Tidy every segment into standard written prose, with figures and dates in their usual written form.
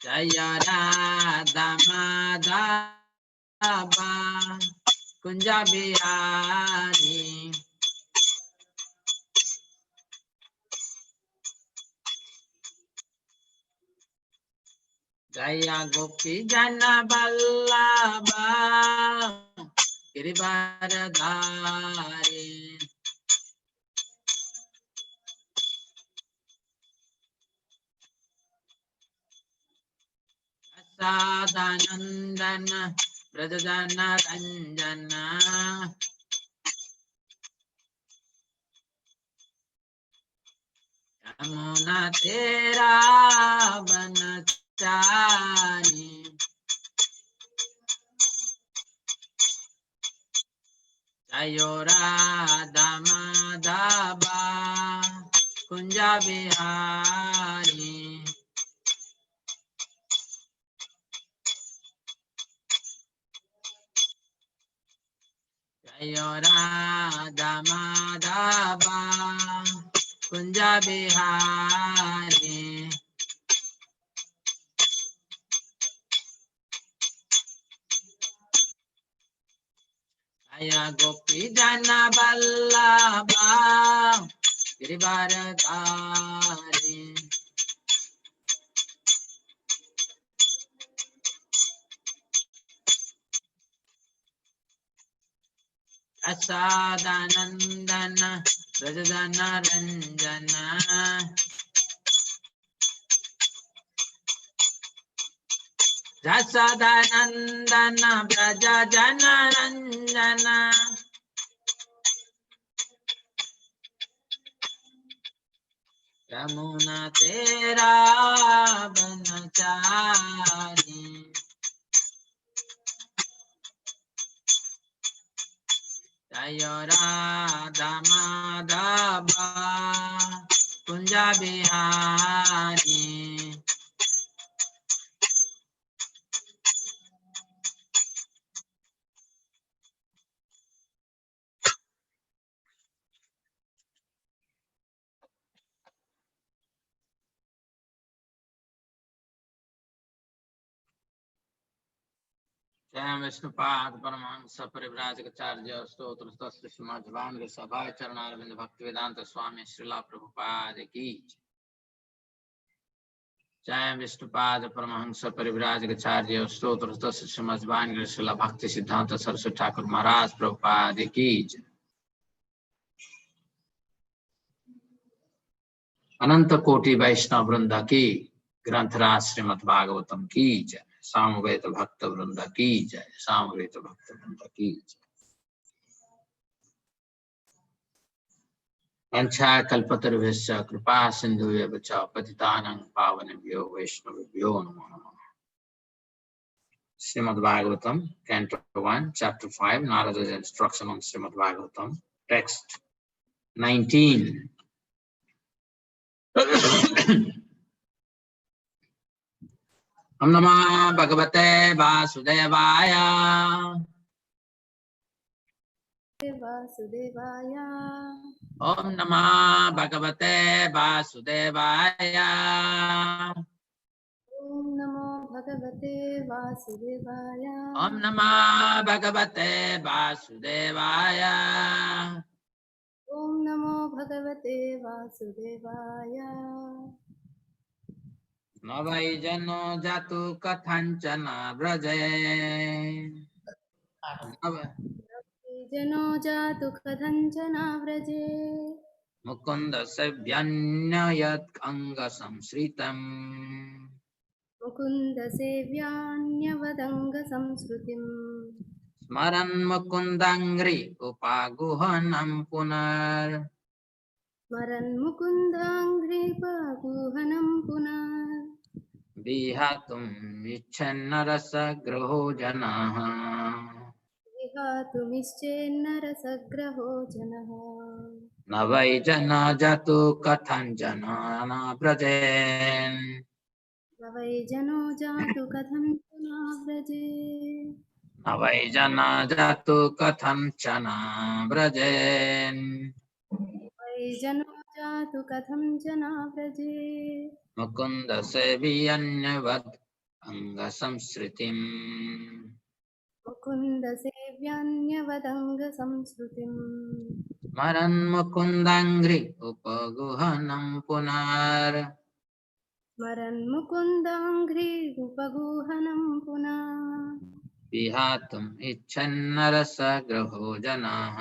Jaya Radha Madhava Kunja Bihari Jaya Gopi Jana Vallabha Girivaradhari Sadanandana Brajajana Ranjana Yamuna Tera Vanachari Jayo Radha Madhava Kunja Bihari Jayo Radha Madhava Kunja Bihari Jaya Gopi Jana Vallabha Girivaradhari Asadanandana Brajajana Ranjana Rasadanandana Brajajana Ranjana Yamuna Tera Vanachari Jayo Radha Madhava Kunja Bihari Jai Vishnupad Paramahamsa Parivrajacacharya Stotra Tasya Srimad Bhagavad Sabha Charanarvind Bhaktivedanta Swami Srila Prabhupada Ki Jai Vishnupad Paramahamsa Parivrajacacharya Stotra Tasya Srimad Bhagavad Srila Bhakti Siddhanta Saraswati Thakur Maharaj Prabhupada Ki Ananta Koti Vaishnava Vrinda Ki Granthara Srimad Bhagavatam Ki Jai Samaveta Bhakta Vrinda Ki Jai Samaveta Bhakta Vrinda Ki Jai Vancha kalpatarvesya kripa sindhuvya vacha patitanang pavanebhyo vaishnavibhyo namo namaha. Srimad Bhagavatam, Canto 1, Chapter 5, Narada's instruction on Srimad Bhagavatam, Text 19. Om Namah Bhagavate Vasudevaya. Vasudevaya. Om Namah Bhagavate Vasudevaya. Om Namo Bhagavate Vasudevaya. Om Namah Bhagavate Vasudevaya. Om Namo Bhagavate Vasudevaya. Navai jano jatu kathanchana vraje. Jano jatu kathanchana vraje. Mukunda sevyanyayat anga samsritam. Mukunda sevyanyavadanga samsrutim. Smaran mukundangri upaguhanam punar. Smaran mukundangri paguhanam punar. Vihatum icchanna rasa graho janaha. Vihatumishchenna rasagraho janaha. Navai jana jatu kathanchana vrajen. Navai jano jatu kathanchana vraje. Navai jana jatu kathanchana vrajen. Navai jano jatu kathanchana vraje. Mukunda seviyanyavad अंगसंसृतिम् Mukund सेव्यान्यवदङ्ग संस्कृतिम् स्मरन् मुकुन्दाङ्घ्रि उपगुहनं पुनर् स्मरन् मुकुन्दाङ्घ्रिरुपगूहनं पुनः विहातुम् इच्छन्नरसग्रहो जनाः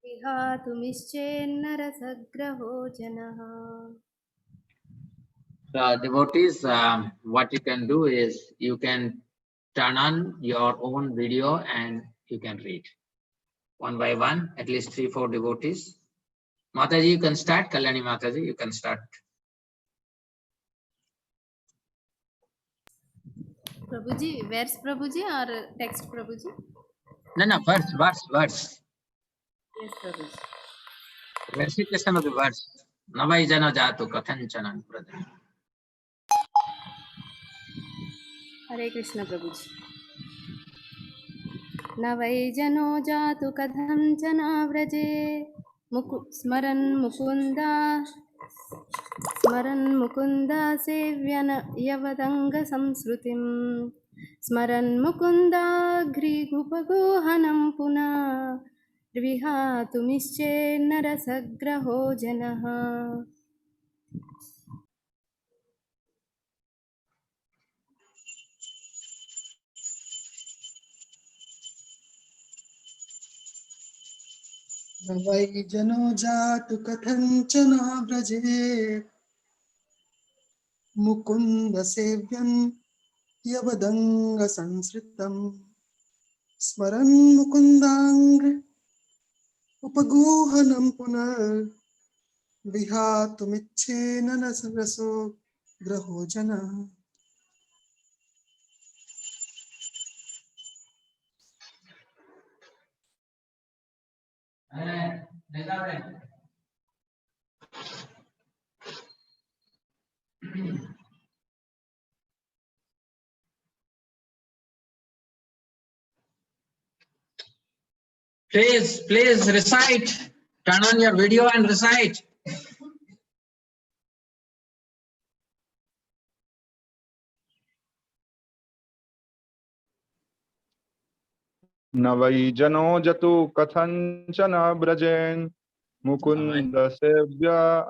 विहातुमिश्चेन्नरसग्रहो जनः. Devotees, what you can do is you can turn on your own video and you can read one by one, at least 3-4 devotees. Mataji, you can start. Kalyani Mataji, you can start. Prabhuji, verse Prabhuji or text Prabhuji? No, verse. Yes, Prabhuji. Recitation of the verse. Navai jana jatu kathanchanan pradhan. Hare Krishna Prabhuji. न वै जनो जातु कथञ्चन व्रजे स्मरन् मुकुन्दा सेव्यन यवदङ्गसंस्कृतिं स्मरन् मुकुन्दाघ्रिगुपगोहनं पुनः विहातुमिश्चेन्नरसग्रहो जनः. न वै जनो जातु कथञ्चन व्रजे मुकुन्द सेव्यन् यवदङ्गसंसृतम् स्मरन् मुकुन्दाङ्घ्रि उपगूहनं पुनर्विहातुमिच्छेन न रसो ग्रहो जनः. Please recite. Turn on your video and recite. न वै जनो जतु कथञ्चन व्रजेन् मुकुन्द सेव्य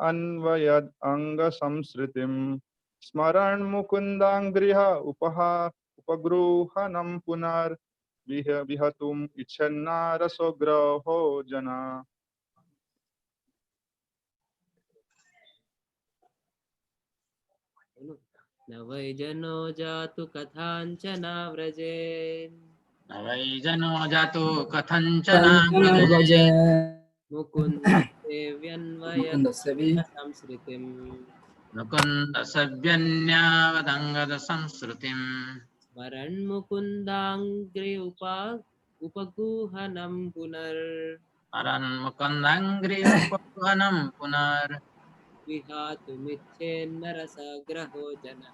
अन्वयद् अङ्गसंसृतिम् स्मरन् मुकुन्दाङ्घ्रिः उपगृहनं पुनर्विहतुम् इच्छन्ना रसोग्रहो जना. न वै जनो जातु कथाञ्चन व्रजेन् न वै जनो जातु कथञ्चन व्रजे मुकुन्द सेव्यन्वयसंस्कृतिम् मुकुन्द सेव्यन्यावदङ्गद संस्कृतिम् स्मरन् मुकुन्दाङ्घ्रि उपगूहनं स्मरन् मुकुन्दाङ्घ्रि उपगूहनं पुनर् विहातुमिच्छेन्नरसग्रहो जनः.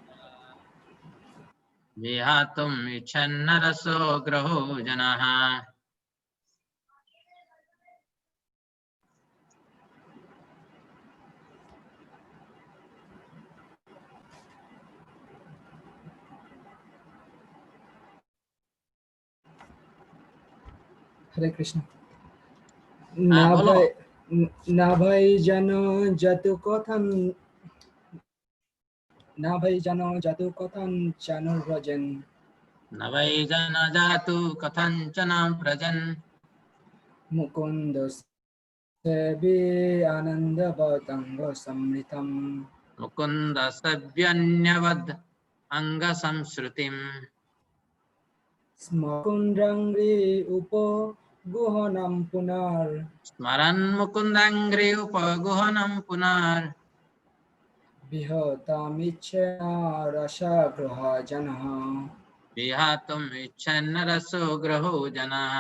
विहातुम् इच्छन्नरसो ग्रहो जनः. हरे कृष्ण. न भै जनो जतु कथञ्चन व्रजेन् न वै जनो जातु कथञ्चन व्रजन् मुकुन्द सेव्य आनन्दवदङ्ग संस्मृतम् मुकुन्द सेव्यन्यवद् अङ्गसंसृतिम् स्मकुन्द्राङ्घ्रि उपगुहनं पुनर् स्मरन् मुकुन्दाङ्घ्रि उपगुहनं पुनर् विहतमिच्छया रसगृह जनः. विहातुम् इच्छन्नरसो ग्रहो जनः.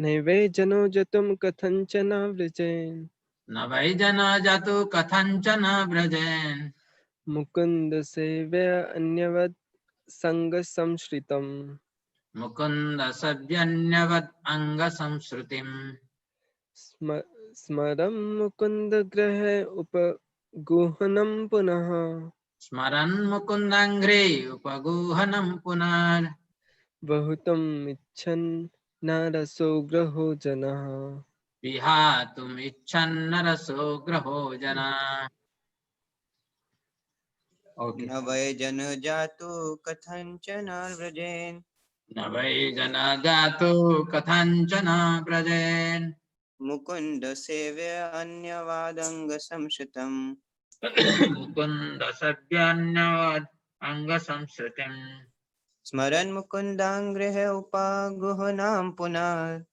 नैवै जनो जतुं कथञ्चन व्रजेन् न वै जनो जातु कथञ्चन व्रजेन् मुकुन्द सेव्य अन्यवद् सङ्गसंश्रितम् मुकुन्द सेव्यन्यवद् अङ्गसंसृतिम् स्मरं मुकुन्दग्रहे उपगुहनं पुनः Smaran mukundangre upaguhanam punar. बहुतम् इच्छन् नारसो ग्रहो जनः Vihatum iccannaraso graho jana. Okay. न वै जन जातु कथञ्चन व्रजेन् Navai jana jatu kathanchana brajen. Mukund सेव्य अन्यवादङ्ग संश्रितम् Mukunda sadyanyavad anga samsritim. स्मरन् मुकुन्दाङ्गृहे उपागुहनां पुनः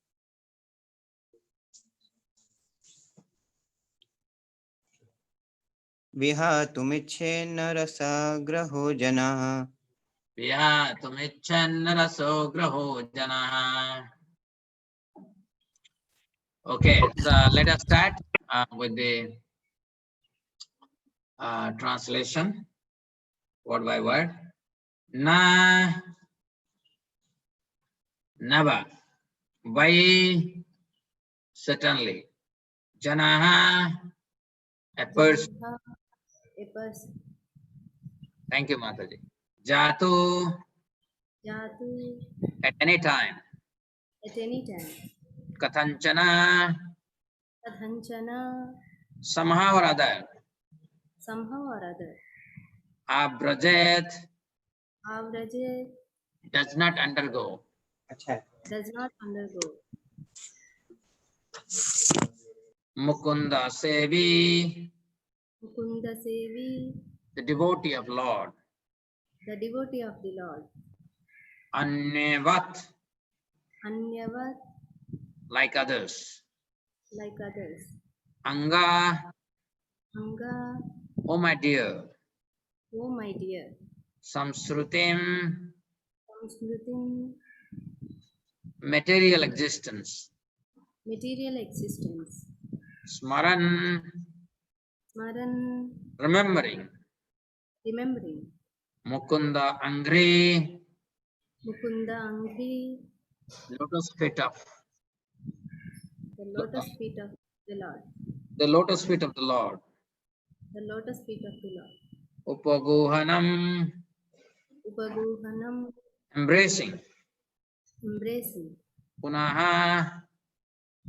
विहातुमिच्छेन्न रसाग्रहो जनाः Vihatum iccannaraso graho jana. Okay, so let us start with the translation, word by word. Na, never. Why, certainly. Janaha, a person. Janaha, a person. Thank you, Mataji. Jatu, Jatu, at any time. at any time. Kathanchana, Tadhanchana, somehow or other. somehow or other. Abrajet, Avraje, does not undergo. does not undergo. Mukunda Sevi, Mukunda Sevi, the devotee of Lord. the devotee of the Lord. Annevat, Anyavat, like others. like others. Anga, Anga, oh my dear. oh my dear. Samsrutim, Samsmritim, material existence. material existence. Smaran, Smaran, remembering. remembering. Mukunda Angri, Mukunda Angri, lotus feet of the lotus feet of the Lord. the lotus feet of the Lord. The lotus feet of the Lord. Upaguhanam, Upaguhanam, embracing. embracing. Punaha,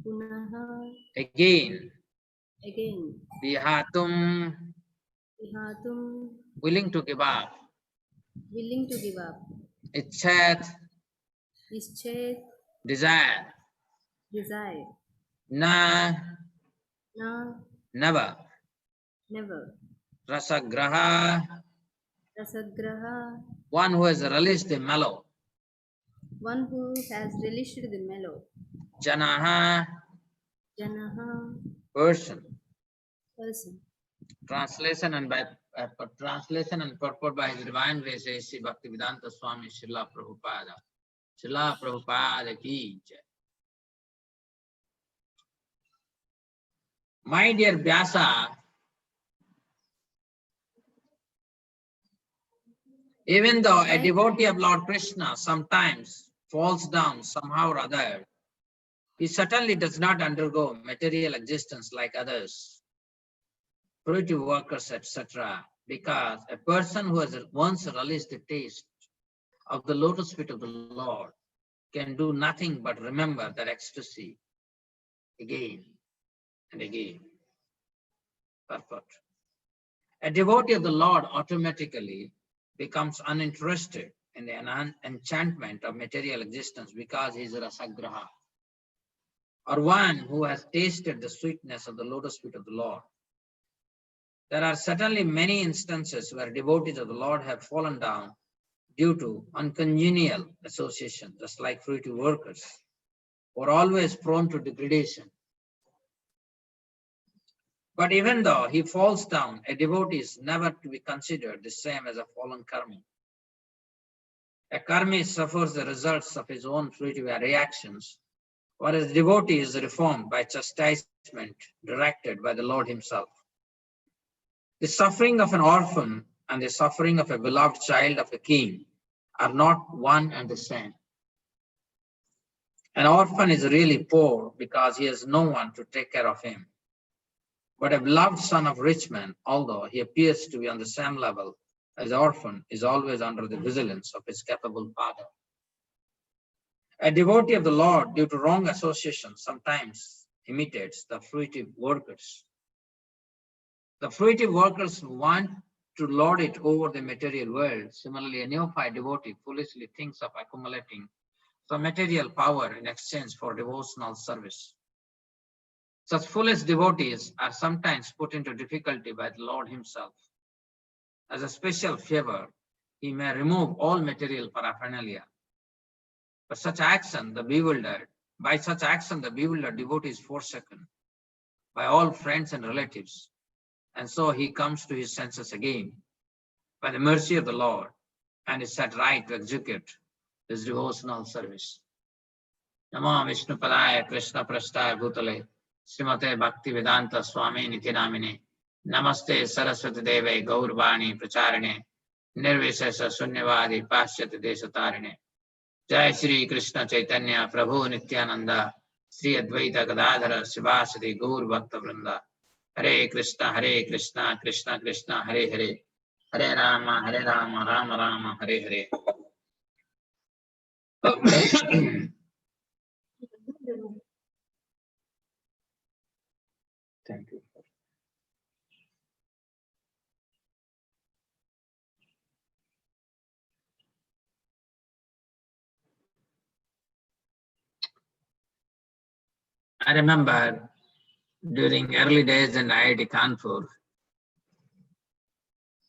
Punaha, again. again. Vihatum, Vihatum, willing to give up. willing to give up. Ichat, Ischet, desire. desire. Na, Na, never. never. Rasagraha, Rasagraha, one who has relished the mellow. one who has relished the mellow. Janaha, Janaha, person. person. Translation and purport by His Divine Grace A.C. Bhaktivedanta Swami Srila Prabhupada. Srila Prabhupada ki jai. My dear Vyāsa, even though a devotee of Lord Kṛṣṇa sometimes falls down somehow or other, he certainly does not undergo material existence like others, fruitive workers, etc. Because a person who has once relished the taste of the lotus feet of the Lord can do nothing but remember that ecstasy again and again. Purport. A devotee of the Lord automatically becomes uninterested in the enchantment of material existence because he is a rasagraha, or one who has tasted the sweetness of the lotus feet of the Lord. There are certainly many instances where devotees of the Lord have fallen down due to uncongenial association, just like fruitive workers, who are always prone to degradation. But even though he falls down, a devotee is never to be considered the same as a fallen karmi. A karmi suffers the results of his own fruitive reactions, whereas a devotee is reformed by chastisement directed by the Lord himself. The suffering of an orphan and the suffering of a beloved child of a king are not one and the same. An orphan is really poor because he has no one to take care of him. But a beloved son of rich man, although he appears to be on the same level as the orphan, is always under the vigilance of his capable father. A devotee of the Lord, due to wrong association, sometimes imitates the fruitive workers. The fruitive workers want to lord it over the material world. Similarly, a neophyte devotee foolishly thinks of accumulating some material power in exchange for devotional service. Such foolish devotees are sometimes put into difficulty by the Lord himself. As a special favor, he may remove all material paraphernalia. By such action, the bewildered devotee is forsaken by all friends and relatives, and so he comes to his senses again by the mercy of the Lord and is set right to execute his devotional service. Namo Vishnu Padaya Krishna Prasthaya Bhutale Srimate Bhakti Vedanta Swami Niti Namine Namaste Saraswati Deve Gaurvani Pracharine Nirvishesha Sunyavadi Paschat Deshatarine Jai Shri Krishna Chaitanya Prabhu Nityananda Sri Advaita Gadadhara Sivasadi Gaur Bhakta Vrinda Hare Krishna Krishna Krishna Hare Hare Hare Rama Rama Rama Hare Hare. Thank you. I remember during early days in IIT Kanpur,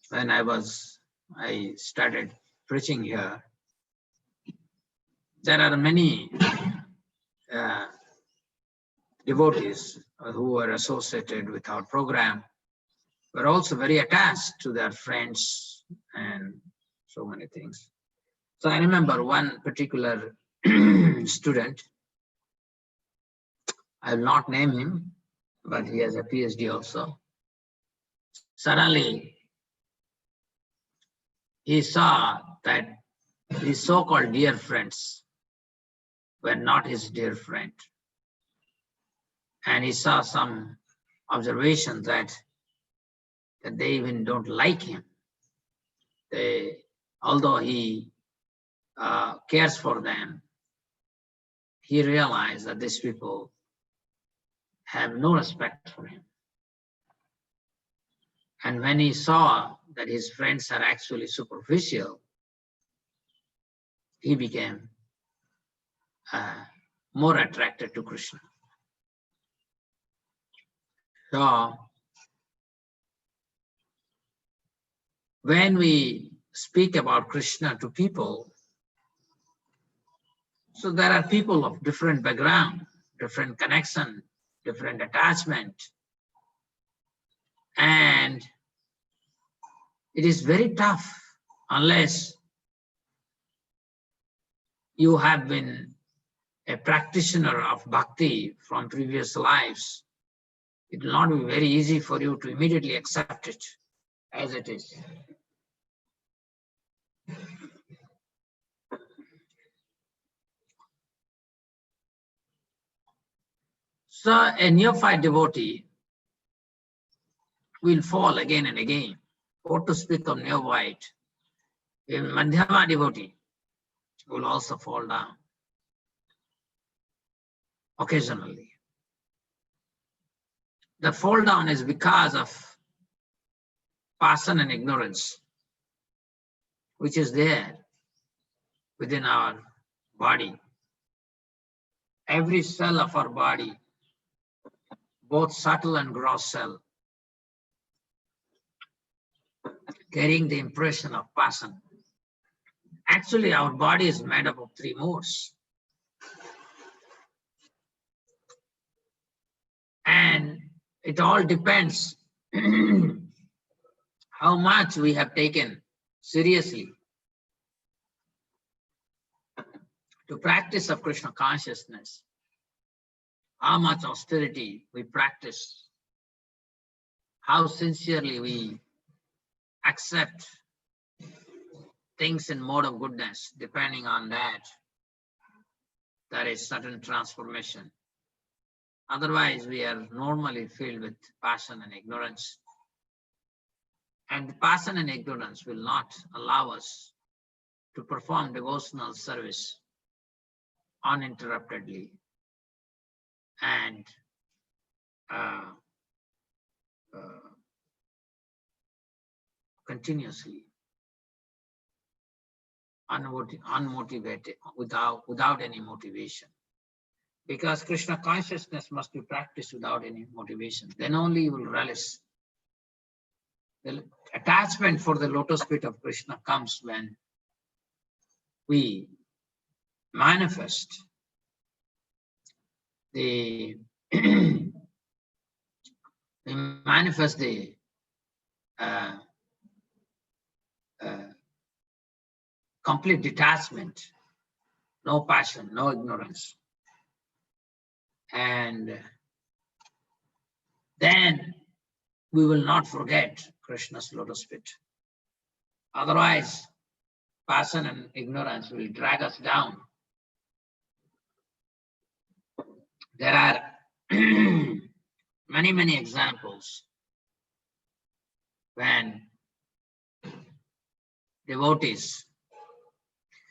when I started preaching here, there are many devotees who were associated with our program, were also very attached to their friends and so many things. So I remember one particular student, I will not name him, but he has a PhD also. Suddenly, he saw that his so-called dear friends were not his dear friend. And he saw some observations that they even don't like him. Although he cares for them, he realized that these people have no respect for him. And when he saw that his friends are actually superficial, he became more attracted to Krishna. So when we speak about Krishna to people, so there are people of different background, different connection, different attachment. And it is very tough unless you have been a practitioner of bhakti from previous lives. It will not be very easy for you to immediately accept it as it is. So a neophyte devotee will fall again and again. Or to speak of neophyte, a madhyama devotee will also fall down occasionally. The fall down is because of passion and ignorance, which is there within our body. Every cell of our body, both subtle and gross cell, carrying the impression of passion. Actually, our body is made up of three modes. And it all depends how much we have taken seriously to practice of Krishna consciousness, how much austerity we practice, how sincerely we accept things in mode of goodness. Depending on that, there is certain transformation. Otherwise, we are normally filled with passion and ignorance. And passion and ignorance will not allow us to perform devotional service uninterruptedly and continuously, unmotivated, without any motivation. Because Krishna consciousness must be practiced without any motivation. Then only you will relish. The attachment for the lotus feet of Krishna comes when we manifest the complete detachment, no passion, no ignorance. And then we will not forget Krishna's lotus feet. Otherwise, passion and ignorance will drag us down. There are many examples when devotees,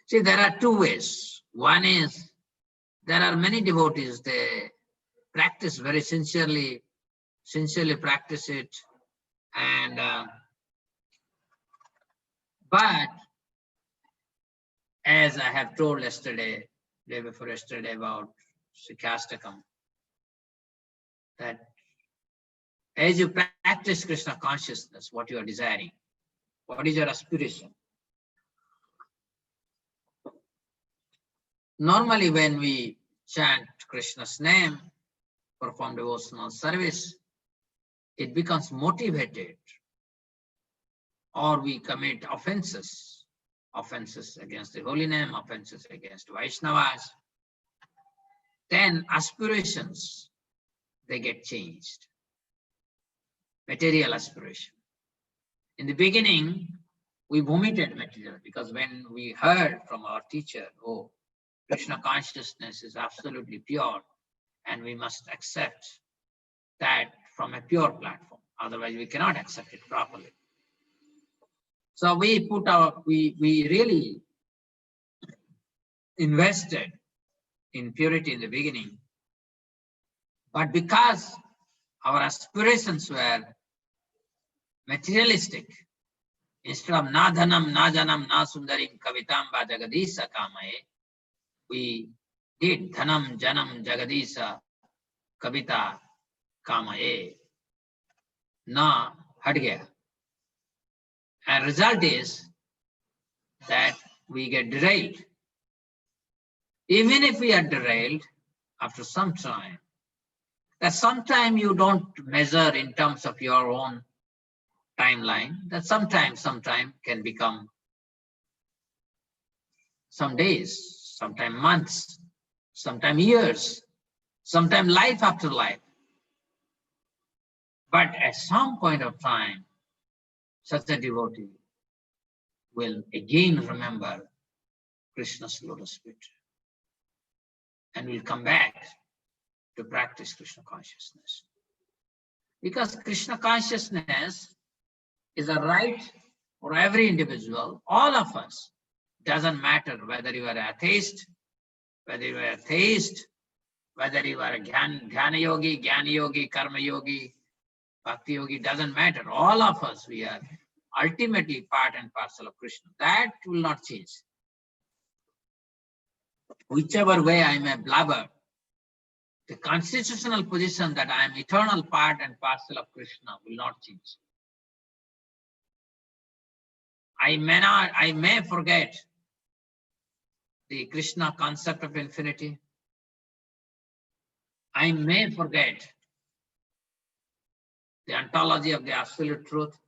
see, there are two ways. One is, there are many devotees, they practice very sincerely practice it, and but as I have told yesterday, day before yesterday, about Chaurashtakam, that as you practice Krishna consciousness, what you are desiring, what is your aspiration? Normally, when we chant Krishna's name, perform devotional service, it becomes motivated, or we commit offenses against the holy name, offenses against Vaishnavas, then aspirations, they get changed. Material aspiration. In the beginning, we vomited material, because when we heard from our teacher, oh, Krishna consciousness is absolutely pure, and we must accept that from a pure platform. Otherwise, we cannot accept it properly. So we really invested in purity in the beginning. But because our aspirations were materialistic, instead of na dhanam, na janam, na sundarim, kavitam va jagadisa kamaye, we did dhanam, janam, jagadisa, kavita kamaye, na hat gaya. And result is that we get derailed. Even if we are derailed, after some time, that sometime you don't measure in terms of your own timeline, that sometime can become some days, sometime months, sometime years, sometime life after life. But at some point of time, such a devotee will again remember Krishna's lotus feet and will come back to practice Krishna consciousness. Because Krishna consciousness is a right for every individual, all of us. Doesn't matter whether you are atheist, whether you are a theist, whether you are a Jnana yogi, Karma yogi, Bhakti yogi, doesn't matter. All of us, we are ultimately part and parcel of Krishna. That will not change. Whichever way I may blabber, the constitutional position that I am eternal part and parcel of Krishna will not change. I may forget the Krishna concept of infinity. I may forget the ontology of the absolute truth.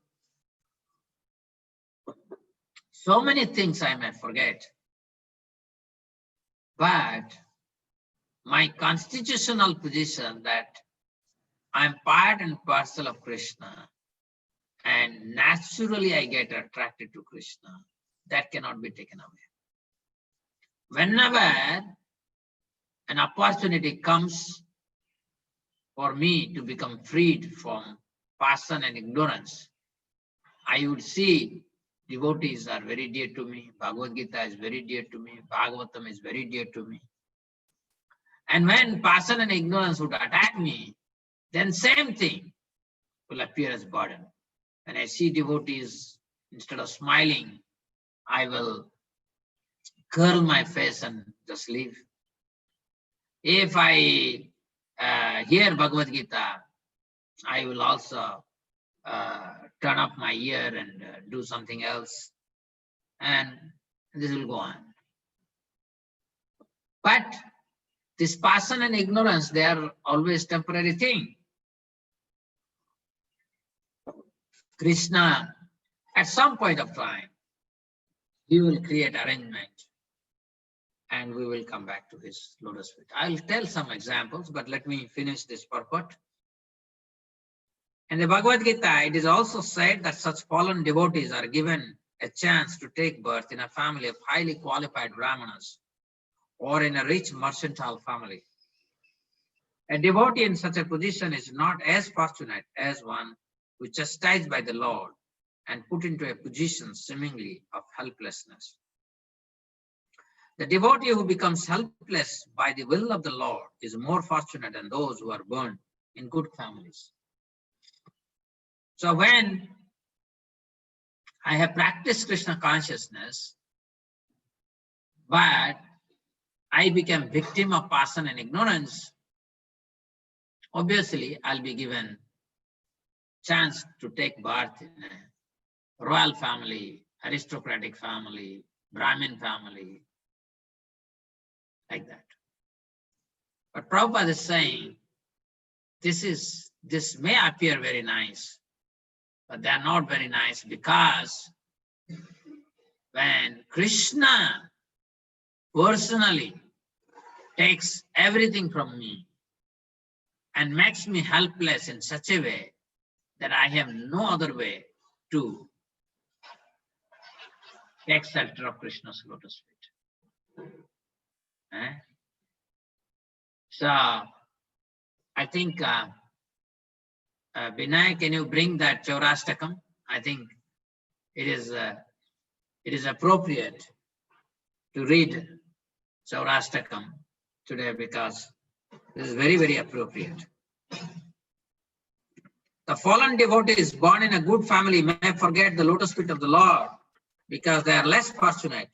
So many things I may forget. But my constitutional position that I am part and parcel of Krishna, and naturally I get attracted to Krishna, that cannot be taken away. Whenever an opportunity comes for me to become freed from passion and ignorance, I would see devotees are very dear to me, Bhagavad Gita is very dear to me, Bhagavatam is very dear to me. And when passion and ignorance would attack me, then same thing will appear as burden. When I see devotees, instead of smiling, I will curl my face and just leave. If I hear Bhagavad Gita, I will also turn up my ear and do something else, and this will go on. But this passion and ignorance, they are always temporary thing. Krishna, at some point of time, he will create arrangement and we will come back to his lotus feet. I'll tell some examples, but let me finish this purport. In the Bhagavad Gita, it is also said that such fallen devotees are given a chance to take birth in a family of highly qualified brahmanas or in a rich mercantile family. A devotee in such a position is not as fortunate as one who is chastised by the Lord and put into a position seemingly of helplessness. The devotee who becomes helpless by the will of the Lord is more fortunate than those who are born in good families. So when I have practiced Krishna consciousness, but I became victim of passion and ignorance, obviously I'll be given chance to take birth in a royal family, aristocratic family, Brahmin family, like that. But Prabhupada is saying, this may appear very nice, but they are not very nice, because when Krishna personally takes everything from me and makes me helpless in such a way that I have no other way to take shelter of Krishna's lotus feet. So I think Vinay, can you bring that Chaurashtakam? I think it is appropriate to read Chaurashtakam today, because this is very, very appropriate. The fallen devotees born in a good family may forget the lotus feet of the Lord because they are less fortunate.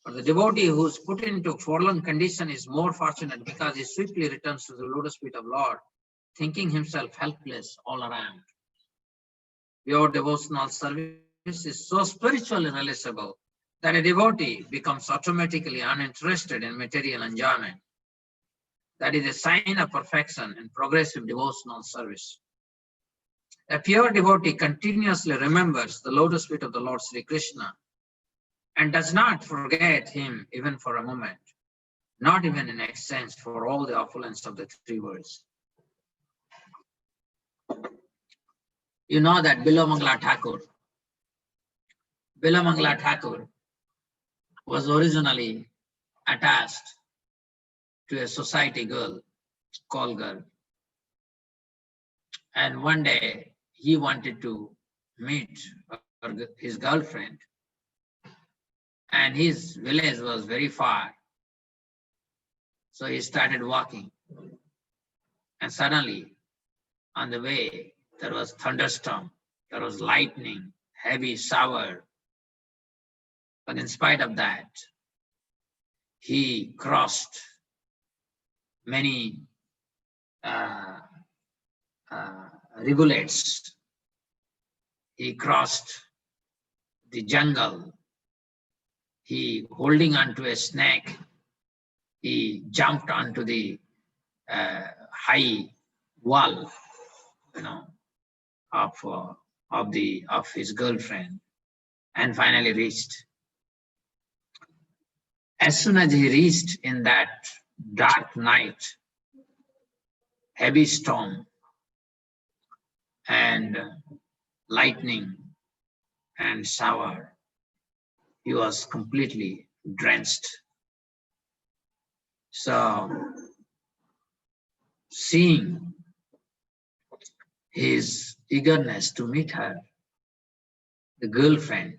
But the devotee who is put into fallen condition is more fortunate because he swiftly returns to the lotus feet of Lord, thinking himself helpless all around. Your devotional service is so spiritually realizable that a devotee becomes automatically uninterested in material enjoyment. That is a sign of perfection in progressive devotional service. A pure devotee continuously remembers the lotus feet of the Lord Sri Krishna and does not forget him even for a moment, not even in exchange for all the opulence of the three worlds. You know that Bilomangala Thakur was originally attached to a society girl, call girl. And one day he wanted to meet his girlfriend, and his village was very far. So he started walking, and suddenly on the way there was thunderstorm, there was lightning, heavy shower. But in spite of that, he crossed many rivulets. He crossed the jungle. He, holding onto a snake, he jumped onto the high wall, of his girlfriend, and finally reached. As soon as he reached in that dark night, heavy storm and lightning and shower, he was completely drenched. So seeing his eagerness to meet her, the girlfriend,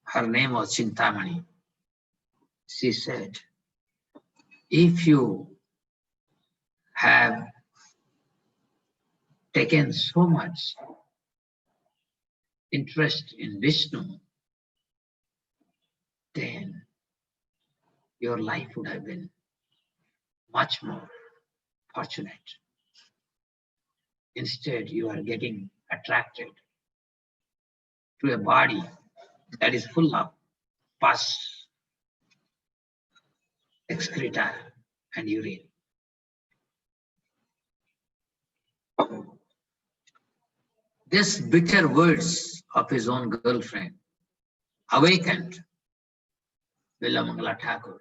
her name was Chintamani, she said, if you have taken so much interest in Vishnu, then your life would have been much more fortunate. Instead, you are getting attracted to a body that is full of pus, excreta, and urine. These bitter words of his own girlfriend awakened Vilamangala Thakur,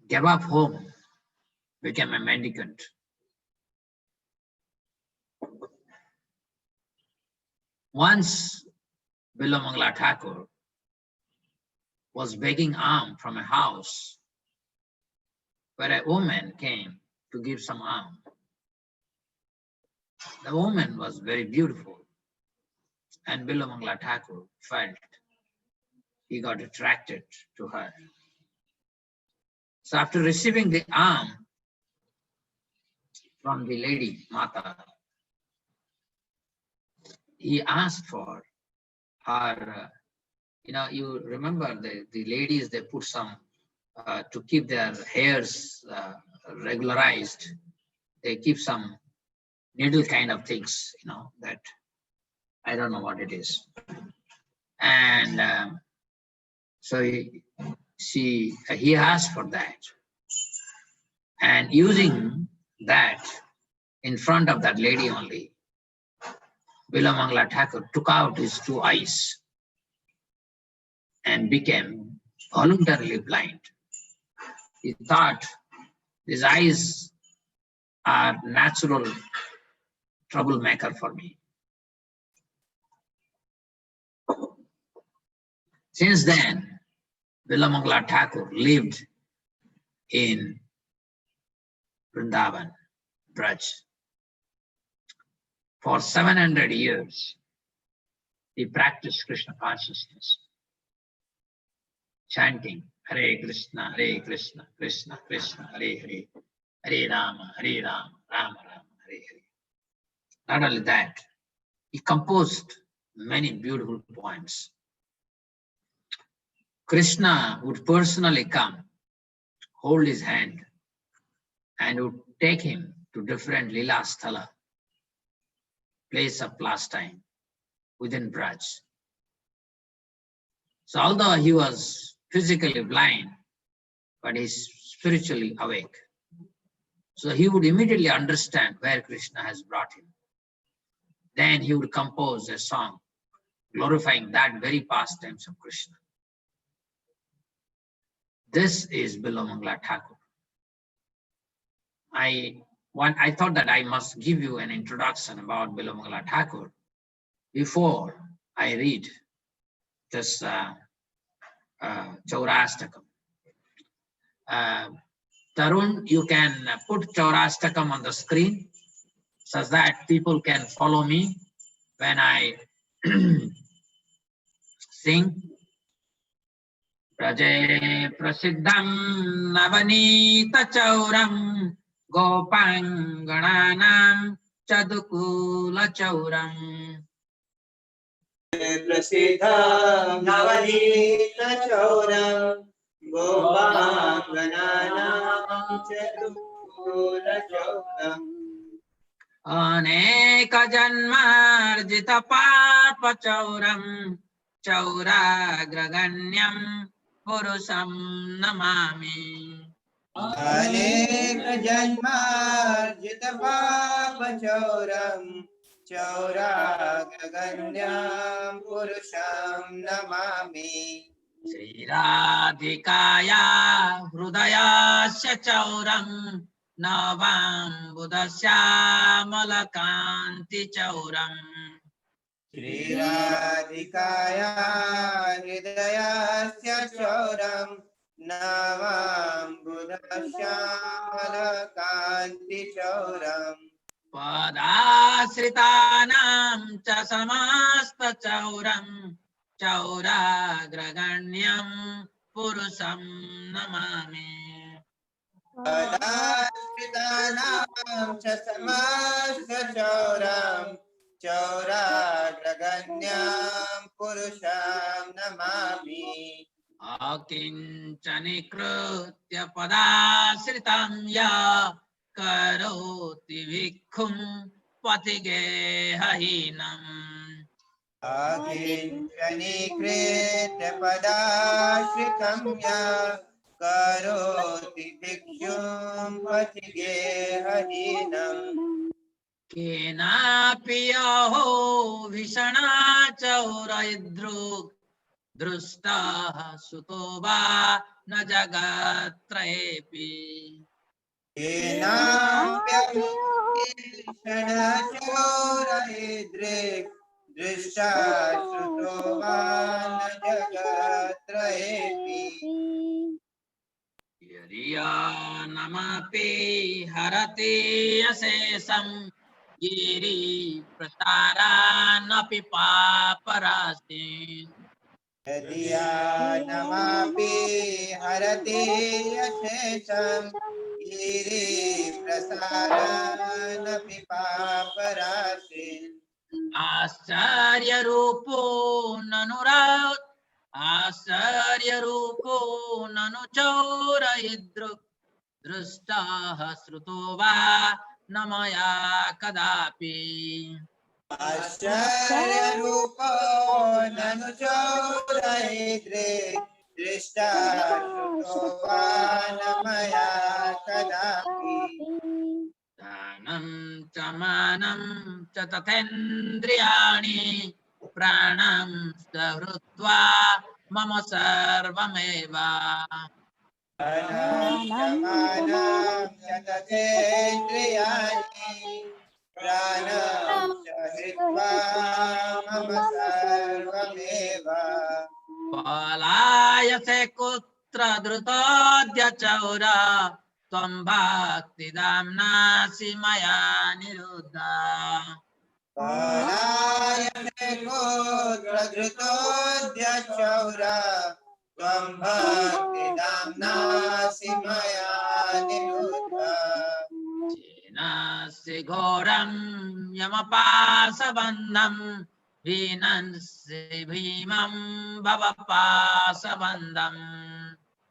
gave up home, became a mendicant. Once Vilamangala Thakur was begging alms from a house where a woman came to give some alms. The woman was very beautiful, and Vilamangala Thakur felt he got attracted to her. So after receiving the alms from the lady Mata, he asked for her, you remember the ladies, they put some, to keep their hairs regularized, they keep some needle kind of things, that I don't know what it is. And so he asked for that. And using that in front of that lady only, Vilamangala Thakur took out his two eyes and became voluntarily blind. He thought these eyes are natural troublemaker for me. Since then, Vilamangala Thakur lived in Vrindavan, Braj. For 700 years, he practiced Krishna consciousness, chanting Hare Krishna, Krishna Krishna, Hare Hare, Hare Rama, Rama Rama, Hare Hare. Not only that, he composed many beautiful poems. Krishna would personally come, hold his hand, and would take him to different Lila Sthala, place of pastime within Braj. So although he was physically blind, but he's spiritually awake. So he would immediately understand where Krishna has brought him. Then he would compose a song glorifying that very pastimes of Krishna. This is Vilamangala Thakur. I thought that I must give you an introduction about Vilamangala Thakur before I read this Chaurashtakam. Tarun, you can put Chaurashtakam on the screen so that people can follow me when I sing. Praje prasiddham navanita chauram gopangananam chadukula chauram. Prasiddham navanita chauram gopangananam chadukula chauram. Aneka janmarjita papa chauram chauragraganyam purusham namami. Aneka janmarjita papa chauram chauragraganyam purusham namami. Sri Radhikaya Hrudayasya Chauram Navam Buddhasya Malakanti Chauram. Sri Radhikaya Hridayasya Chauram नावां बुधश्यामलकान्तिचौरम् पदाश्रितानां च समस्तचौरं चौराग्रगण्यं पुरुषं नमामि पदाश्रितानां च समस्तचौरम् चौराग्रगण्यां पुरुषं नमामि अकिञ्चनीकृत्य पदाश्रितं या करोति भिक्षुं पथिगेहहीनम् अकिञ्चनीकृत्य पदाश्रितं या करोति भिक्षुं पथिगेहहीनम् केनापि अहो भीषणाचौरैर्दृक् दृष्टः सुतो वा न जगत्त्रयेऽपि केनाप्यभीषणचौरैर्दृक् दृष्टा श्रुतो वा न जगत्त्रयेऽपि यदीयानमपि हरति अशेषं गिरिप्रसारानपि पापराशिं यदीयानमपि हरति अशेषं गिरिप्रसारानपि पापराशिम् आश्चर्यरूपो ननु चौरयिदृक् दृष्टः श्रुतो वा न मया कदापि आश्चर्यरूपो ननु चौरयिदृक् दृष्टा श्रुतो वा न मया कदापि दानं च मानं च तथेन्द्रियाणि प्राणं च हृत्वा मम सर्वमेव अनन्तमानं च तथेन्द्रियाणि प्राणं च हित्वा मम सर्वमेव पलायसे कुत्र धृतोऽद्य चौर त्वं भक्तिदाम्नासि मया निरुद्धा पलायसे कुत्र धृतोऽद्य चौर त्वं भक्तिदाम्नासि मया निरुद्धा चेनासि घोरं यमपाशबन्धं हीनन्सि भीमं भवपाशबन्धम्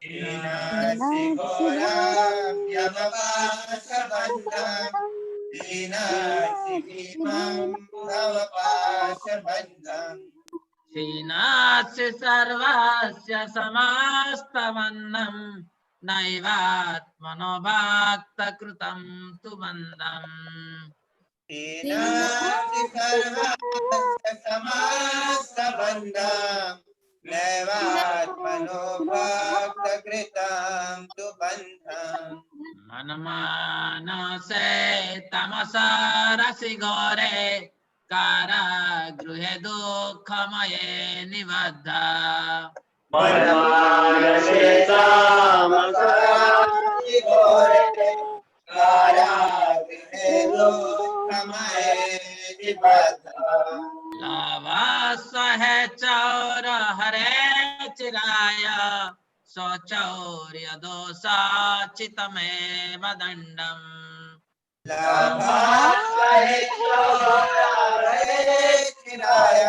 हीनस्ति घोरं यमपाशबन्धं हीनस्ति भीमं भवपाशबन्धम् हीनासि सर्वस्य समस्तबन्धं नैवात्मनो भक्तकृतं तु बन्धम् हीनस्ति सर्वस्य समस्तबन्धं नैवात्मनो भक्तकृतं तु बन्धम् मनमानसे तमसा रसि घोरे कारागृहे दुःखमये निबद्धा मनमानसे तमसि घोरे कारागृहे दुःखमये निबद्धा लवस्वहे चौर हरे चिराय स्वचौर्य दोषाचितमेव दण्डम् लभास्वहे चौराहे चिराय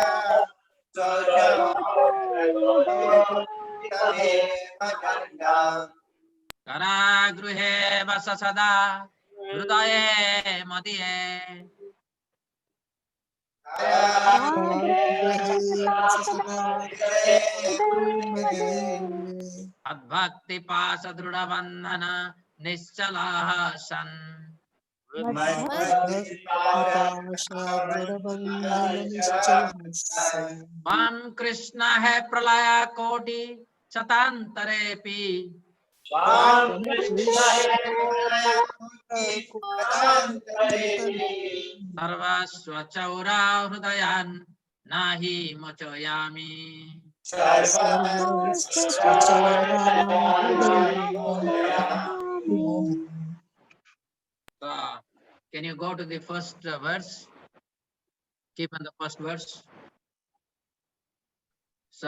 स्वचौर्यदोषाचितमेव दण्डम् करागृहे वस सदा हृदये मदीये अद्भक्ति पाश दृढ़ बंधन निश्चलाः सन् त्वं कृष्ण है प्रलय कोटि शतान्तरेऽपि सर्वस्व चौरा हृदयान् नहि मोचयामि Can you go to the first verse? Keep on the first verse. So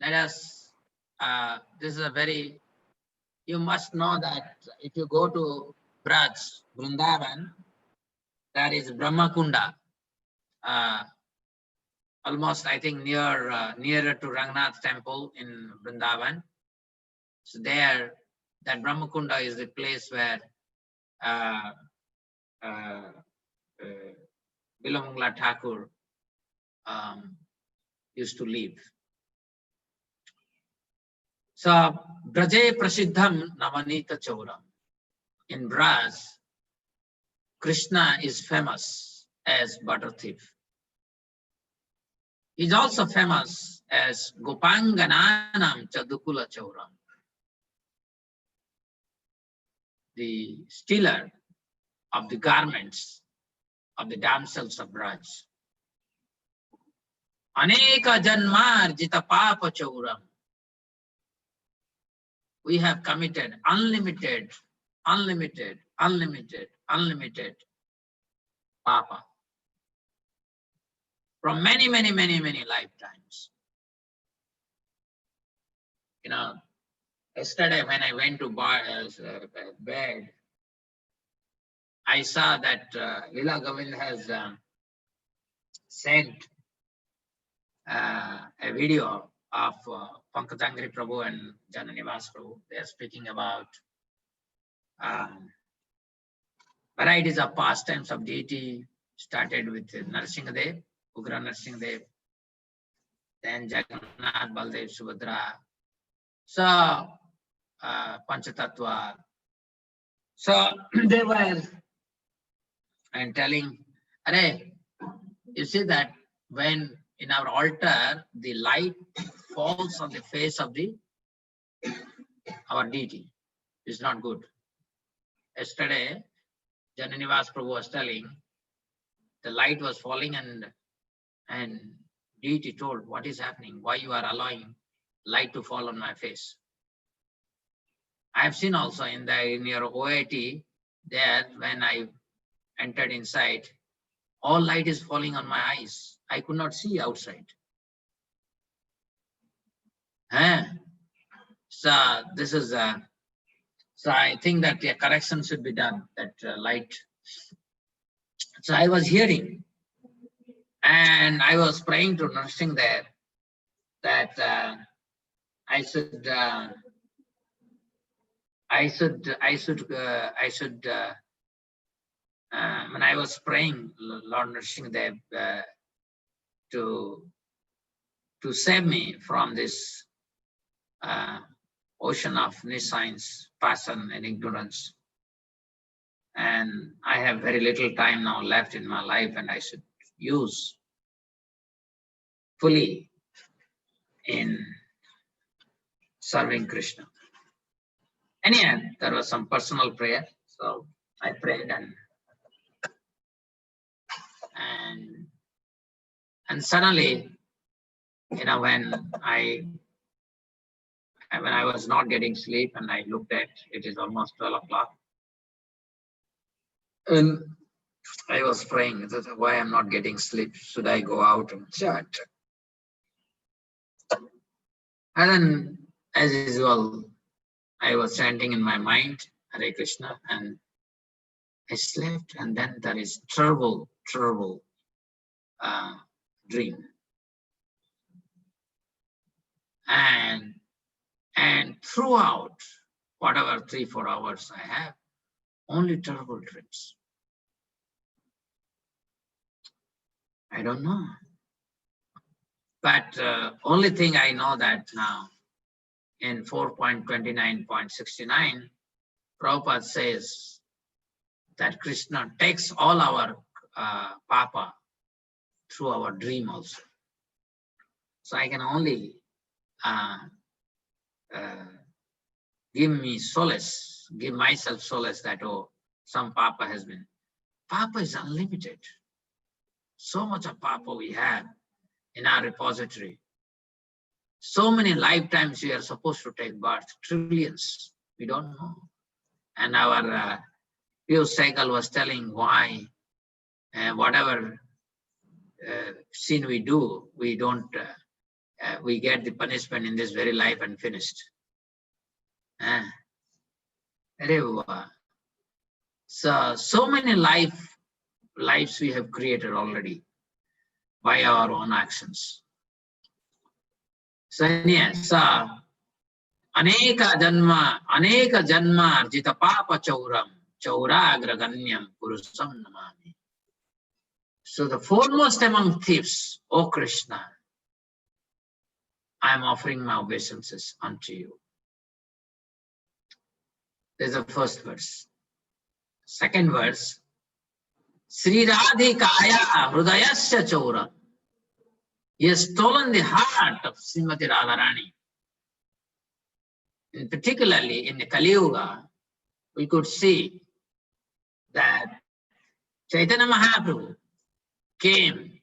let us, this is a very, you must know that if you go to Braj, Vrindavan, that is Brahmakunda, almost I think nearer to Rangnath temple in Vrindavan. So there, that Brahmakunda is the place where Bilamangala Thakur used to live. So Braje Prasiddham Navanita Chauram. In Braj, Krishna is famous as butter thief. He's also famous as Gopangananam Chadukula Chauram, the stealer of the garments of the damsels of Braj. Aneka Janmar Jita Papa Chauram. We have committed unlimited papa from many lifetimes. You know, yesterday when I went to bed, I saw that Lila Govind has sent a video of Pankajangri Prabhu and Jananivas Prabhu. They are speaking about varieties of pastimes of deity, started with Narasimhadev, Ugra Narasimhadev, then Jagannath, Baldev, Subhadra, so Panchatattva. So they were and telling, Arey, you see that when in our altar the light falls on the face of our deity, it's not good. Yesterday, Jananivas Prabhu was telling, the light was falling and deity told, what is happening? Why you are allowing light to fall on my face? I have seen also in your OIT there, when I entered inside, all light is falling on my eyes. I could not see outside. So this is so I think that a correction should be done, that light. So I was hearing and I was praying to Nursing there that I should when I was praying, Lord Nursing there to save me from this ocean of nescience, passion and ignorance. And I have very little time now left in my life, and I should use fully in serving Krishna. Anyhow, there was some personal prayer, so I prayed and suddenly, you know, when I was not getting sleep and I looked at, it is almost 12 o'clock. And I was praying, why I'm not getting sleep? Should I go out and chat? And then, as usual, I was chanting in my mind, Hare Krishna, and I slept. And then there is terrible dream. And throughout whatever 3-4 hours I have, only terrible dreams. I don't know. But only thing I know that now in 4.29.69, Prabhupada says that Krishna takes all our papa through our dream also. So I can only give myself solace that, oh, some papa has been. Papa is unlimited. So much of papa we have in our repository. So many lifetimes we are supposed to take birth, trillions, we don't know. And our Piyush Saigal was telling why whatever sin we do, we don't, we get the punishment in this very life and finished. So many lives we have created already by our own actions. So yes, aneka janma arjita papa chauram chauragraganyam purusam namami. So the foremost among thieves, O Krishna, I am offering my obeisances unto you. There's the first verse. Second verse, Sri Radhikaya Hrudayasya Chauram. He has stolen the heart of Srimati Radharani. And particularly in the Kali Yuga, we could see that Chaitanya Mahaprabhu came,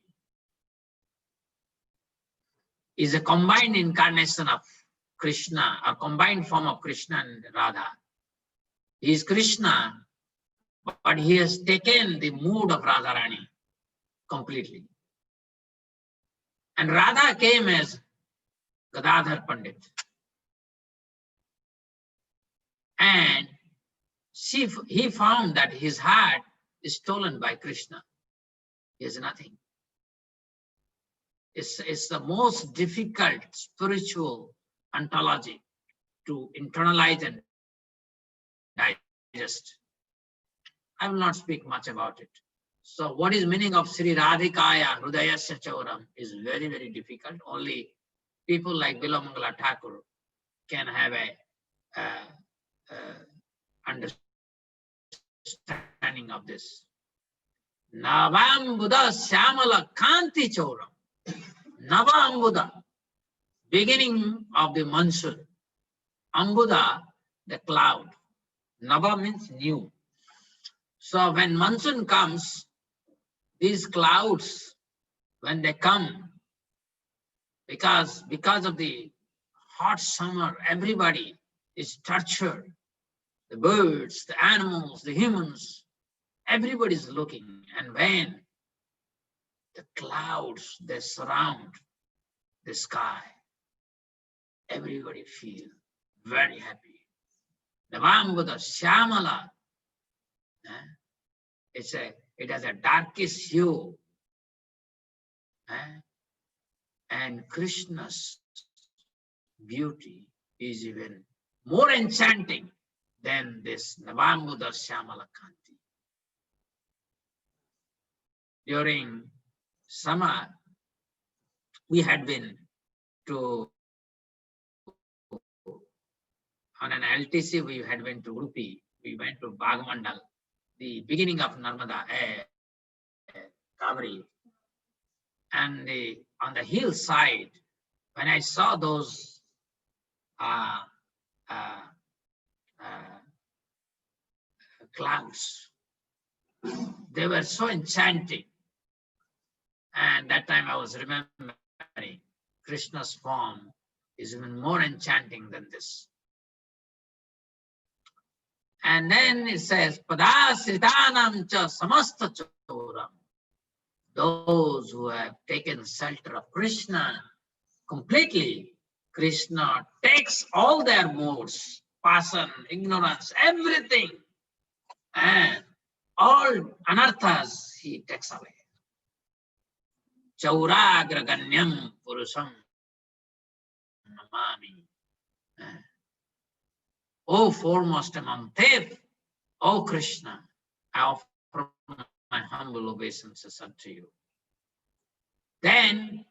is a combined incarnation of Krishna, a combined form of Krishna and Radha. He is Krishna, but he has taken the mood of Radharani completely. And Radha came as Gadadhar Pandit. And he found that his heart is stolen by Krishna. He has nothing. It's the most difficult spiritual ontology to internalize and digest. I will not speak much about it. So what is meaning of Sri Radhikaya Hrudayasya Chauram is very, very difficult. Only people like Bilamangala Thakur can have a understanding of this. Navambuddha Syamala Kanti Chauram. Navambuddha, beginning of the monsoon. Ambuddha, the cloud. Nava means new. So when monsoon comes, these clouds, when they come, because of the hot summer, everybody is tortured. The birds, the animals, the humans, everybody is looking. And when the clouds, they surround the sky, everybody feels very happy. Navambuddha Syamala, it has a darkest hue. And Krishna's beauty is even more enchanting than this Navambuddha Syamala Kanti. During summer, we had been on an LTC, we had been to Udupi. We went to Bhagmandal, the beginning of Narmada, Kaveri. And on the hillside, when I saw those clouds, they were so enchanting. And that time I was remembering Krishna's form is even more enchanting than this. And then it says, Padasritanam cha samasta choram. Those who have taken shelter of Krishna completely, Krishna takes all their moods, passion, ignorance, everything, and all anarthas he takes away. Chauragraganyam purusam namami. O foremost among thieves, O Krishna, I offer my humble obeisances unto you. Then,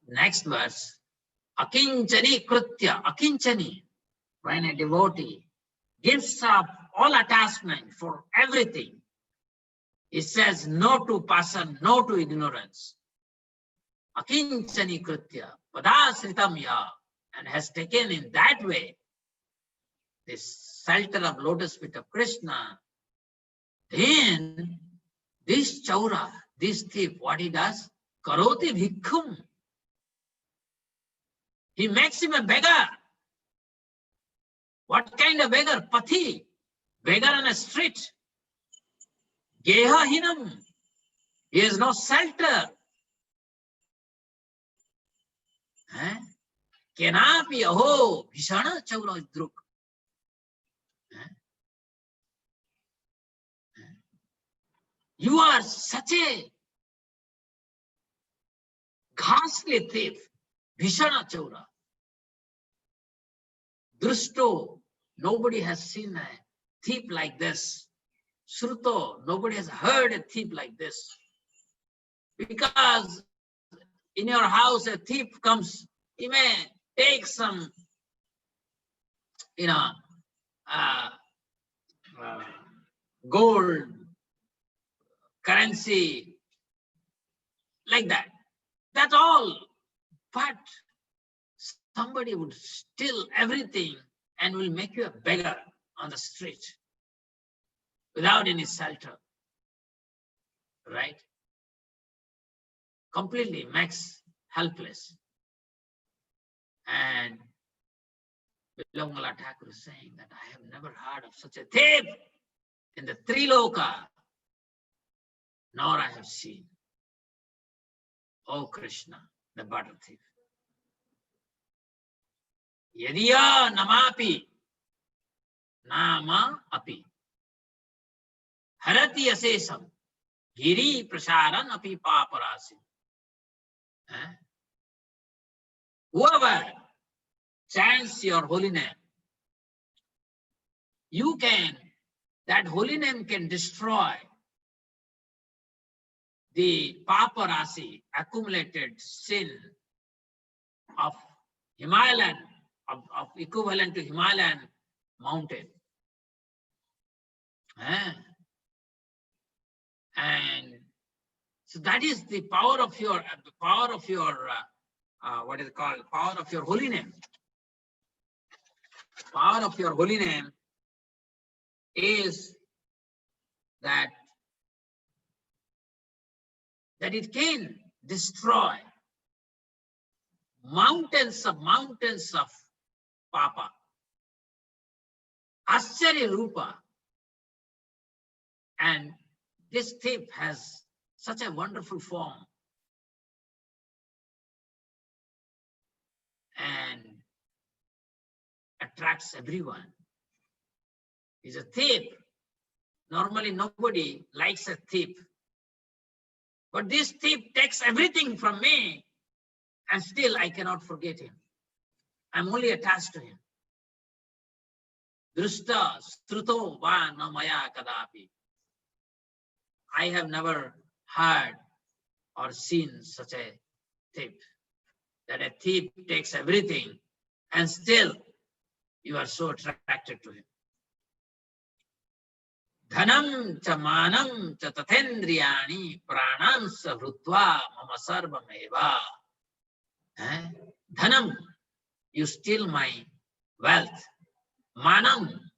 next verse, akinchani kritya, akinchani, when a devotee gives up all attachment for everything, he says no to passion, no to ignorance. Akinchani kritya, padasritam ya, and has taken in that way this shelter of lotus feet of Krishna. Then this chaura, this thief, what he does? Karoti bhikkhum. He makes him a beggar. What kind of beggar? Pathi. Beggar on a street. Geha hinam. He has no shelter. Kenapi aho bhishana chaura druk. You are such a ghastly thief. Bhishana chaura. Drusto. Nobody has seen a thief like this. Shruto. Nobody has heard a thief like this. Because in your house a thief comes, he may take some, gold, currency, like that. That's all. But somebody would steal everything and will make you a beggar on the street without any shelter. Right? Completely makes helpless. And Bilongala Thakur is saying that I have never heard of such a thief in the Triloka, nor I have seen. Oh Krishna, the butter thief. Yadiya namapi, nama api. Harati asesam, giri prasaran api paparasi. Whoever chants your holy name, that holy name can destroy the paparasi, accumulated sin of Himalayan, of equivalent to Himalayan mountain. And so that is the power of your, what is it called? Power of your holy name. Power of your holy name is that it can destroy mountains of papa. Ascharya Rupa. And this thief has such a wonderful form. And attracts everyone. He's a thief. Normally nobody likes a thief. But this thief takes everything from me, and still I cannot forget him. I'm only attached to him. Drusta struto va na maya kadapi. I have never heard or seen such a thief. That a thief takes everything and still you are so attracted to him. Dhanam cha manam cha tathendriyani pranam sa vrutva mama sarvameva. Dhanam, you steal my wealth. Manam,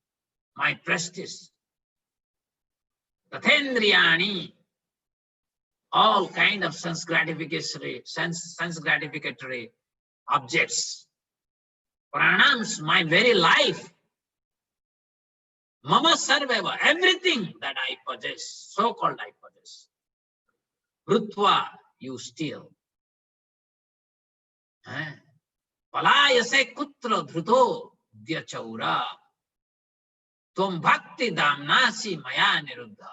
my prestige. Tathendriyani, all kind of sense gratificatory objects. Pranams, my very life. Mama sarveva, everything that I possess, so-called I possess. Vrutva, you steal. Palayase kutra dhruto dyachaura. Tvam bhakti damnasi maya niruddha.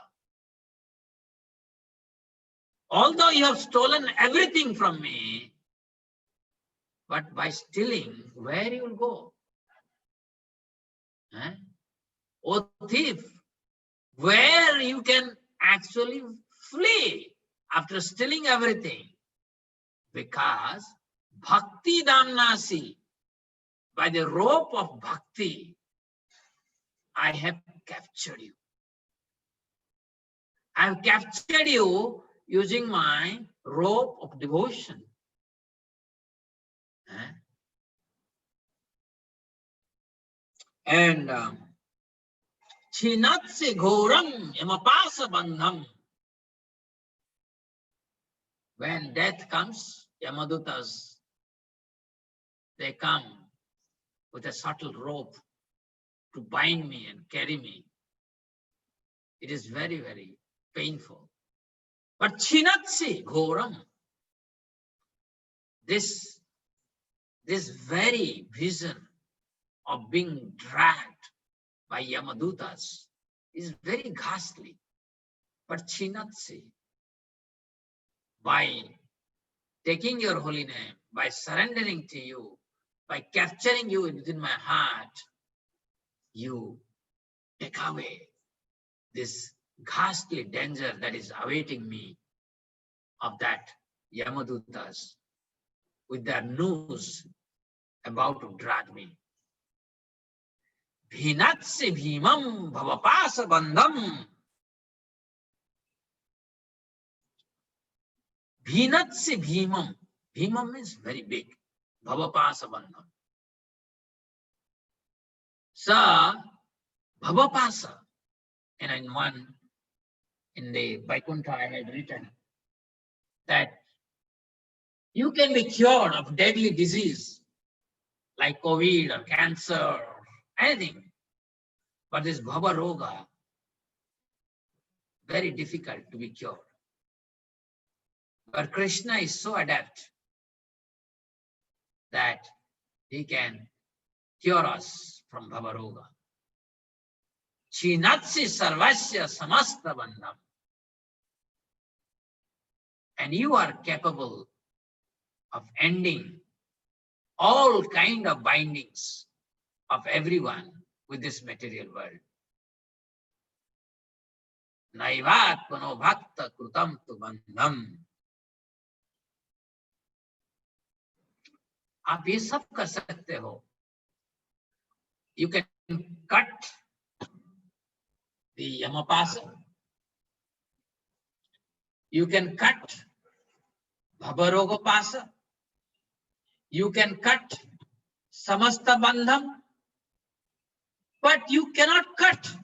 Although you have stolen everything from me, but by stealing, where you will go? O thief, where you can actually flee after stealing everything? Because bhakti damnasi, by the rope of bhakti, I have captured you. I have captured you using my rope of devotion. And chinatse ghoram yamapasa bandham. When death comes, Yamadutas they come with a subtle rope to bind me and carry me. It is very, very painful. But chinatsi ghoram, this very vision of being dragged by Yamadutas is very ghastly. But chinatsi, by taking your holy name, by surrendering to you, by capturing you within my heart, you take away this ghastly danger that is awaiting me of that Yamadutas with their noose about to drag me. Bhinatsi bhimam bhavapasa bandham. Bhinatsi bhimam. Bhimam means very big. Bhavapasa bandham. So, bhavapasa. And in the Vaikuntha I had written that you can be cured of deadly disease like COVID or cancer or anything. But this Bhava Roga, very difficult to be cured. But Krishna is so adept that he can cure us from Bhava Roga. Chinatsi sarvasya samasta bandham. And you are capable of ending all kind of bindings of everyone with this material world. Naivat pano bhakta krutam tu bandham. आप ये सब कर सकते हो. You can cut the Yamapasa. You can cut Bhavarogopasa. You can cut Samasta Bandham. But you cannot cut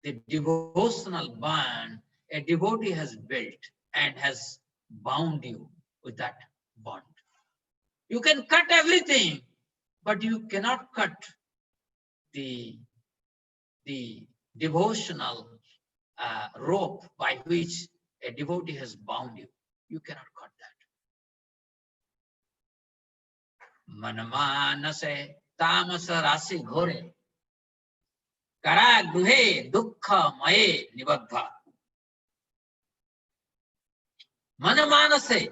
the devotional bond a devotee has built and has bound you with that bond. You can cut everything, but you cannot cut the devotional rope by which a devotee has bound you. You cannot cut that. Manamanase tamasa rasi ghore karagruhe dukkha maye nibaddha. Manamanase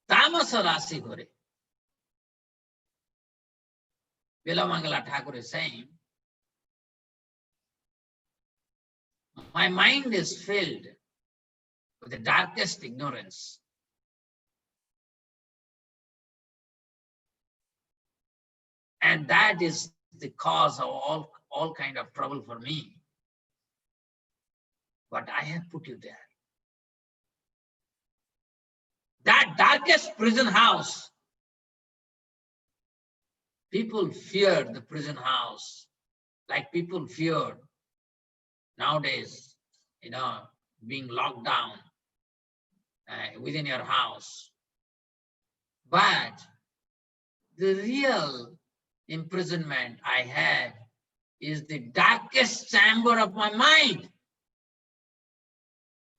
tamasa rasi ghore. Vilamangala Thakur is saying, my mind is filled with the darkest ignorance. And that is the cause of all kind of trouble for me. But I have put you there. That darkest prison house. People fear the prison house like people fear nowadays, being locked down within your house. But the real imprisonment I had is the darkest chamber of my mind.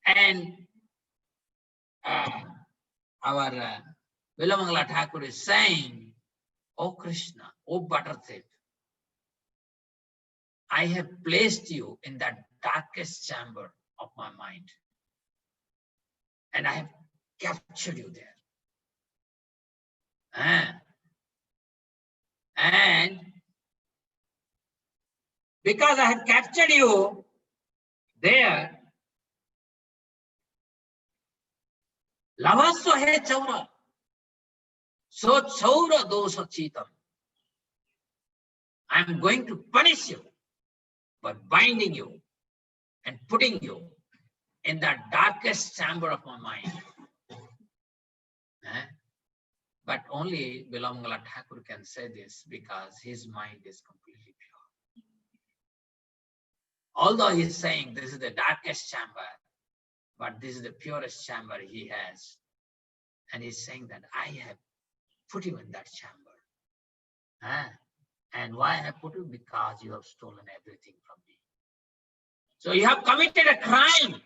And our Vilamangala Thakur is saying, "O Krishna, O butter thief, I have placed you in that darkest chamber of my mind. And I have captured you there. And because I have captured you there, lavasya he chaura, so chaura dosa chitam. I am going to punish you by binding you and putting you in that darkest chamber of my mind." But only Vilamangala Thakur can say this because his mind is completely pure. Although he is saying this is the darkest chamber, but this is the purest chamber he has. And he's saying that I have put you in that chamber. And why I have put you? Because you have stolen everything from me. So you have committed a crime.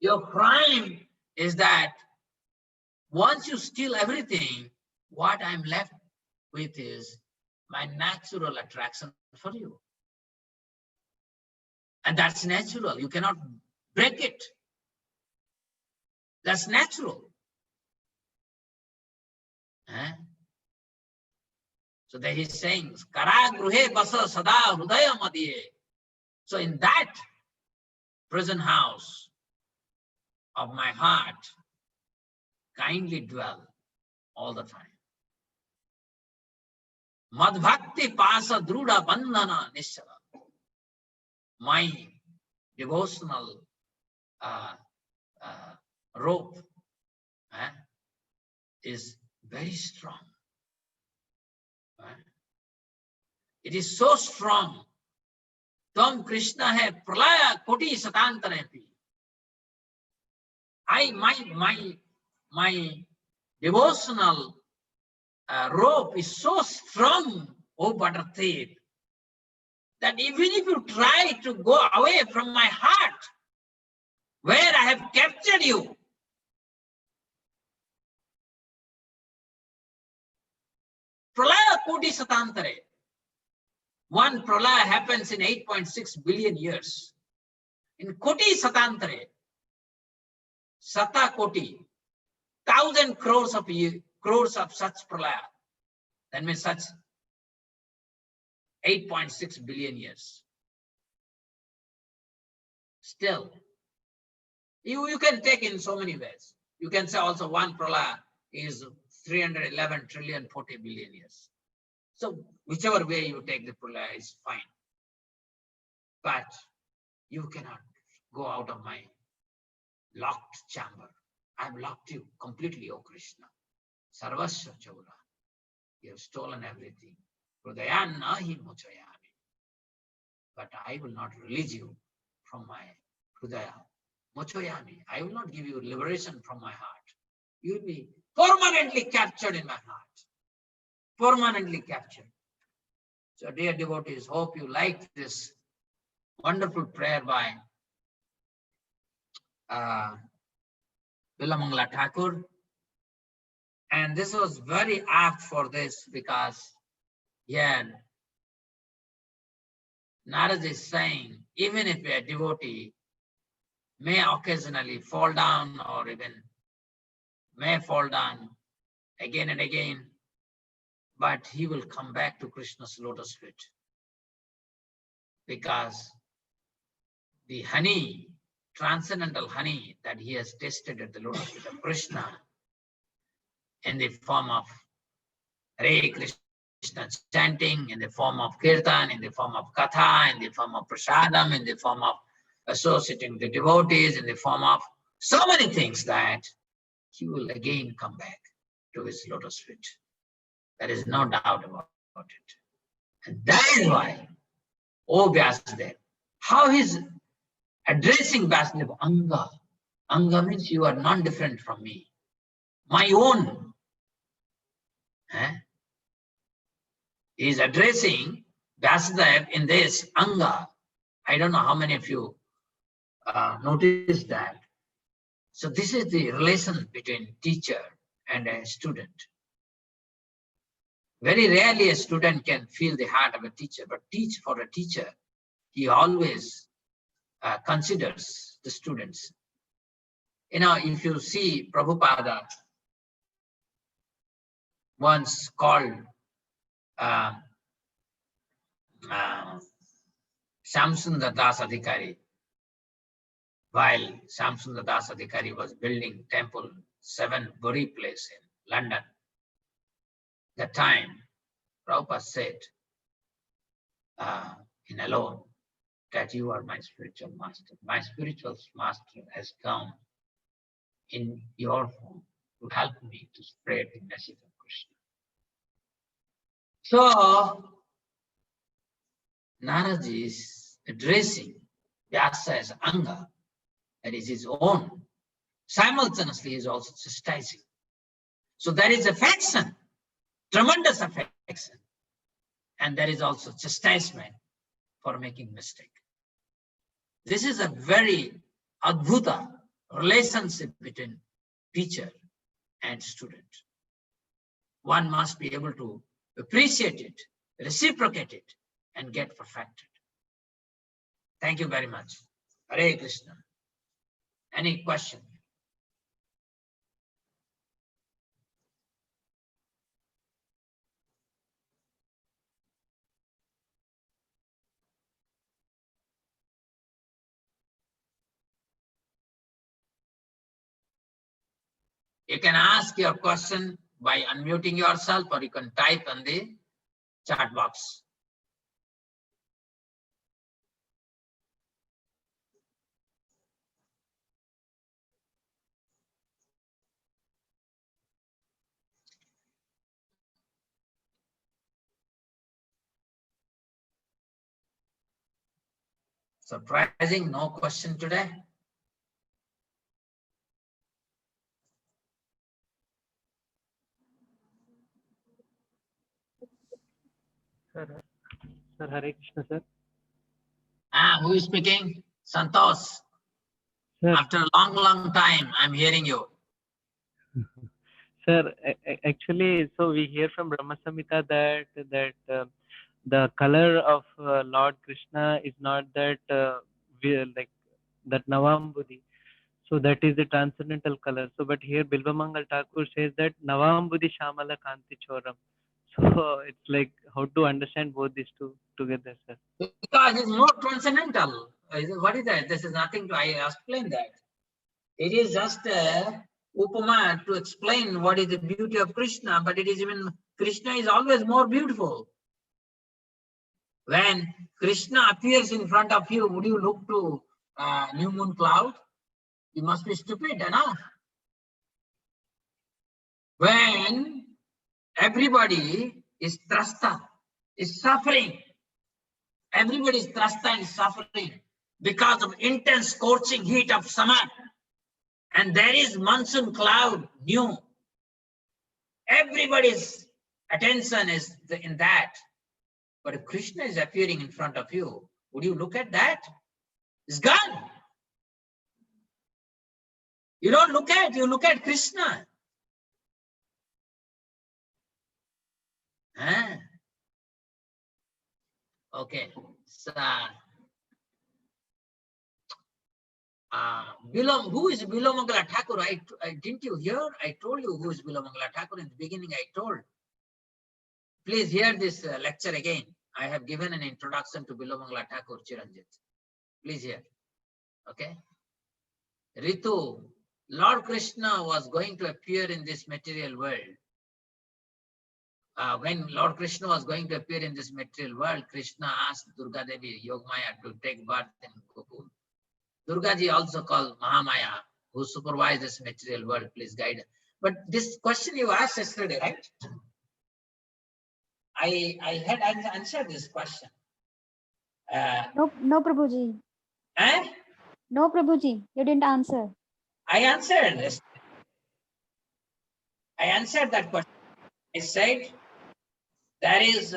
Your crime is that once you steal everything, what I'm left with is my natural attraction for you. And that's natural. You cannot break it. That's natural. So there he's saying, Karagruhe basa sada hrudaya madhye. So in that prison house of my heart, kindly dwell all the time. Madbhakti pasa druda bandhana nishala. My devotional rope is very strong. It is so strong. Tam Krishna hai pralaya koti satantare pi. My devotional rope is so strong, O butter thief, that even if you try to go away from my heart, where I have captured you, pralaya koti satantare. One pralaya happens in 8.6 billion years. In koti satantare, sata koti, 1,000 crores of such pralaya. That means such 8.6 billion years. Still, you can take in so many ways. You can say also one pralaya is 311 trillion 40 billion years. So whichever way you take the pralaya is fine. But you cannot go out of my locked chamber. I've locked you completely, O Krishna. Sarvasya Chaura. You have stolen everything. Hrudayan nahi mochayami. But I will not release you from my Hrudaya. Mochayami. I will not give you liberation from my heart. You will be permanently captured in my heart. Permanently captured. So dear devotees, hope you liked this wonderful prayer by Vilamangala Thakur. And this was very apt for this because here Narad is saying, even if a devotee may occasionally fall down or even may fall down again and again, but he will come back to Krishna's lotus feet. Because the honey, transcendental honey that he has tasted at the lotus feet of Krishna in the form of Hare Krishna chanting, in the form of kirtan, in the form of katha, in the form of prasadam, in the form of associating with the devotees, in the form of so many things, that he will again come back to his lotus feet. There is no doubt about it. And that is why, O Vyāsadeva, how he's addressing Vyāsadeva, Anga. Anga means you are non-different from me. My own. He is addressing Vyāsadeva in this Anga. I don't know how many of you noticed that. So this is the relation between teacher and a student. Very rarely a student can feel the heart of a teacher, but for a teacher, he always considers the students. You know, if you see Prabhupada once called Shamsundar Das Adhikari, while Shamsundar Das Adhikari was building temple 7 Buri place in London. That time, Prabhupada said in alone that you are my spiritual master. My spiritual master has come in your form to help me to spread the message of Krishna. So, Naraji is addressing Vyāsa as Anga, that is his own. Simultaneously, he is also chastising. So there is affection, tremendous affection, and there is also chastisement for making mistake. This is a very adbhuta relationship between teacher and student. One must be able to appreciate it, reciprocate it, and get perfected. Thank you very much. Hare Krishna. Any question? You can ask your question by unmuting yourself, or you can type on the chat box. Surprising, no question today. Sir, Hare Krishna, sir. Who is speaking? Santosh. Sir, After a long time, I'm hearing you. sir, actually, so we hear from Brahma Samhita that the color of Lord Krishna is not that like that Navambudhi. So that is the transcendental color. So, but here Bilvamangal Thakur says that Navambudhi Shamala Kanti Choram. So it's like how to understand both these two together, sir. Because it's more transcendental. What is that? This is nothing to, I explain that. It is just a upama to explain what is the beauty of Krishna, but it is even, Krishna is always more beautiful. When Krishna appears in front of you, would you look to new moon cloud? You must be stupid enough. When everybody is trasta, is suffering, everybody is trasta and suffering because of intense scorching heat of summer, and there is monsoon cloud new. Everybody's attention is in that. But if Krishna is appearing in front of you, would you look at that? It's gone. You don't look at, you look at Krishna. Huh? Okay. So, who is Bilomangala Thakur? Didn't you hear? I told you who is Bilomangala Thakur in the beginning. I told. Please hear this lecture again. I have given an introduction to Bilomangala Thakur Chiranjit. Please hear. Okay. Ritu, Lord Krishna was going to appear in this material world. When Lord Krishna was going to appear in this material world, Krishna asked Durga Devi, Yogmaya, to take birth in Gokul. Durga ji, also called Mahamaya, who supervised this material world, please guide us. But this question you asked yesterday, right? I had answered this question. No, Prabhuji. Eh? No, Prabhuji, you didn't answer. I answered. I answered that question. I said, there is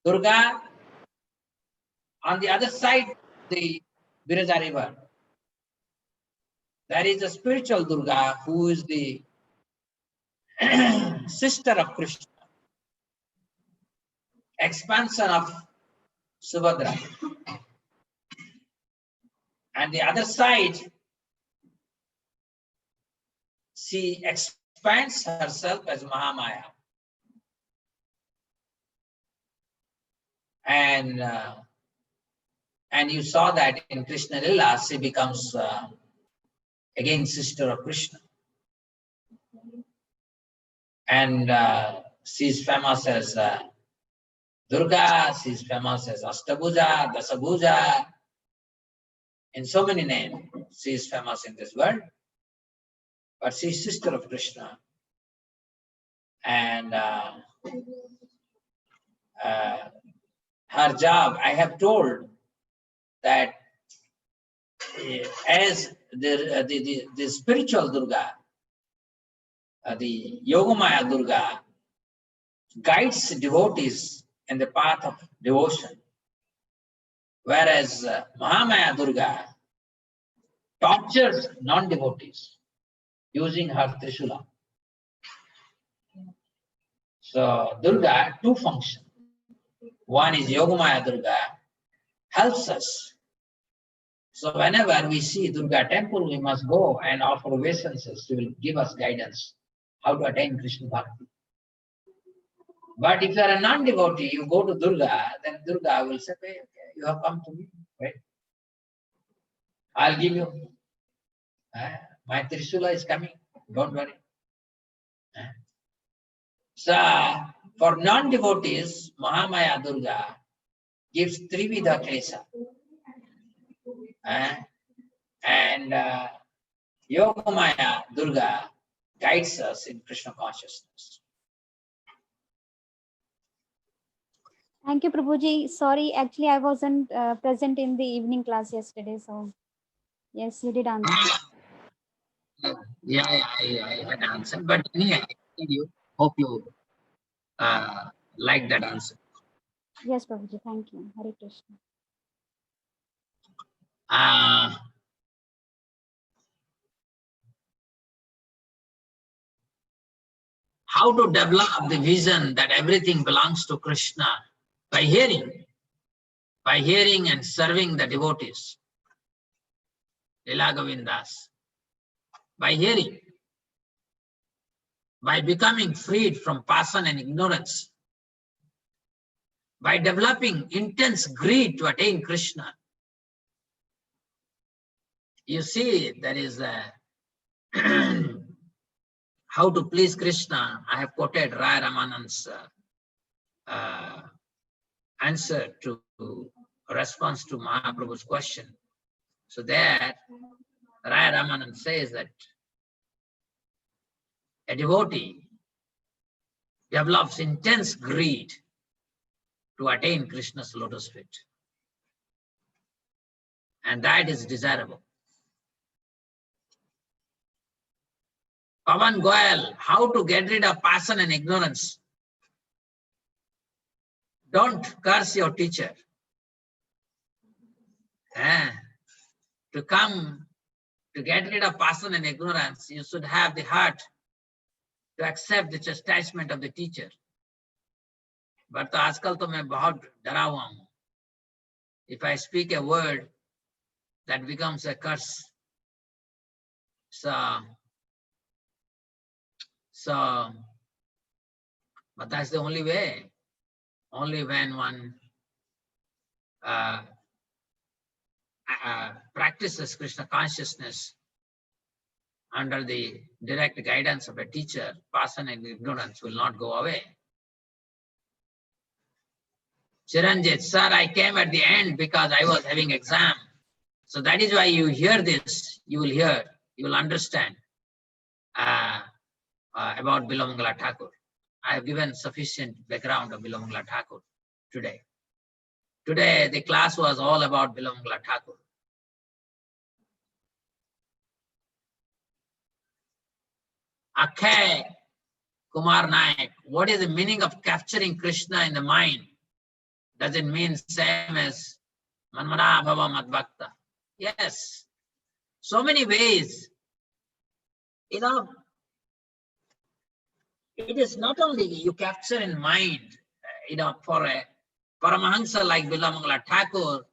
Durga on the other side of the Viraja river. There is a spiritual Durga who is the sister of Krishna, expansion of Subhadra. And the other side, she expands herself as Mahamaya. And you saw that in Krishna Lila, she becomes again sister of Krishna. And she is famous as Durga, she is famous as Ashtabhuja, Dasabhuja, in so many names. She is famous in this world. But she is sister of Krishna. And her job, I have told that as the spiritual Durga, the Yogamaya Durga guides devotees in the path of devotion, whereas Mahamaya Durga tortures non-devotees using her Trishula. So Durga, two functions. One is Yogamaya Durga, helps us. So whenever we see Durga temple, we must go and offer obeisances. She will give us guidance how to attain Krishna Bhakti. But if you are a non-devotee, you go to Durga, then Durga will say, okay, you have come to me, right? I'll give you. My Trishula is coming, don't worry. So for non-devotees, Mahamaya Durga gives Trividha Klesha. And Yogamaya Durga guides us in Krishna consciousness. Thank you, Prabhuji. Sorry, actually, I wasn't present in the evening class yesterday. So, yes, you did answer. Yeah, I had answered. But anyway, hope you like that answer. Yes, Prabhuji. Thank you. Hare Krishna. How to develop the vision that everything belongs to Krishna? By hearing and serving the devotees, Lila Govindas. By hearing, by becoming freed from passion and ignorance, by developing intense greed to attain Krishna. You see, there is a how to please Krishna. I have quoted Raya Ramanan's answer to response to Mahaprabhu's question. So there, Raya Ramanan says that a devotee develops intense greed to attain Krishna's lotus feet. And that is desirable. Pavan Goyal, how to get rid of passion and ignorance? Don't curse your teacher. To get rid of passion and ignorance, you should have the heart to accept the chastisement of the teacher. But आजकल तो मैं बहुत डरा हुआ हूँ. If I speak a word, that becomes a curse. But that's the only way. Only when one practices Krishna consciousness under the direct guidance of a teacher, passion and ignorance will not go away. Chiranjit, sir, I came at the end because I was having exam. So that is why you hear this. You will understand about Bilamangala Thakur. I have given sufficient background of Bilamangala Thakur today. Today, the class was all about Bilamangala Thakur. Akshay Kumar Naik, what is the meaning of capturing Krishna in the mind? Does it mean same as Manmana Bhava Madbhakta? Yes. So many ways. It is not only you capture in mind, for a Paramahansa like Bilamangala Thakur,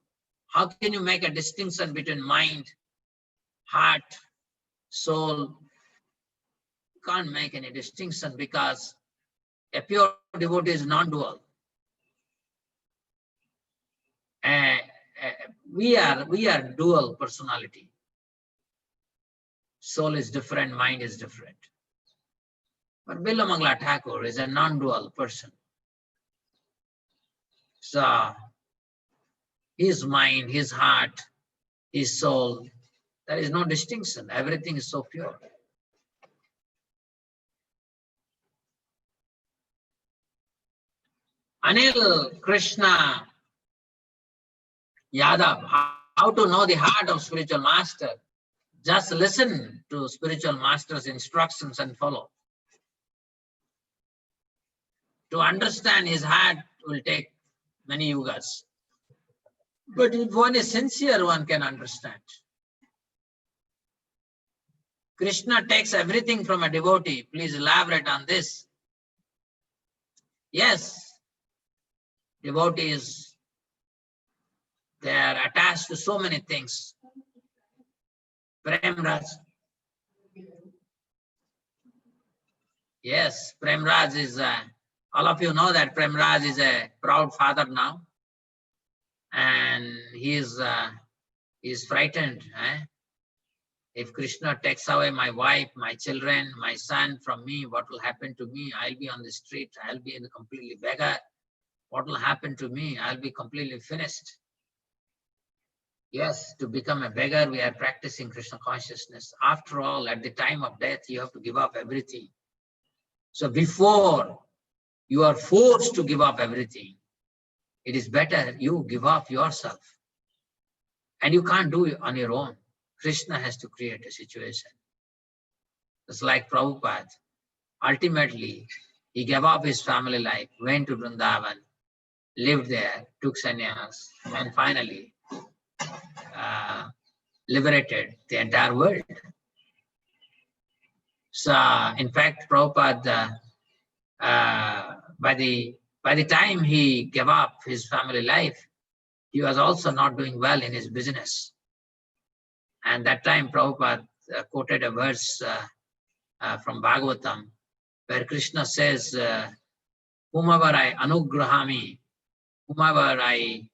how can you make a distinction between mind, heart, soul? You can't make any distinction because a pure devotee is non-dual. We are dual personality. Soul is different, mind is different. But Bilamangala Thakur is a non-dual person. So his mind, his heart, his soul, there is no distinction. Everything is so pure. Anil Krishna Yadav, How to know the heart of spiritual master? Just listen to spiritual master's instructions and follow. To understand his heart will take many yugas. But if one is sincere, one can understand. Krishna takes everything from a devotee. Please elaborate on this. Yes, devotees, they are attached to so many things. Premraj. Yes, Premraj is, all of you know that Premraj is a proud father now. And he is frightened. If Krishna takes away my wife, my children, my son from me, what will happen to me? I'll be on the street. I'll be a completely beggar. What will happen to me? I'll be completely finished. Yes, to become a beggar, we are practicing Krishna consciousness. After all, at the time of death, you have to give up everything. So before you are forced to give up everything, it is better you give up yourself. And you can't do it on your own. Krishna has to create a situation. It's like Prabhupada. Ultimately, he gave up his family life, went to Vrindavan, lived there, took sannyas, and finally liberated the entire world. So, in fact, Prabhupada, by the time he gave up his family life, he was also not doing well in his business. And that time Prabhupada quoted a verse from Bhagavatam, where Krishna says, whomever I anugrahami, whomever I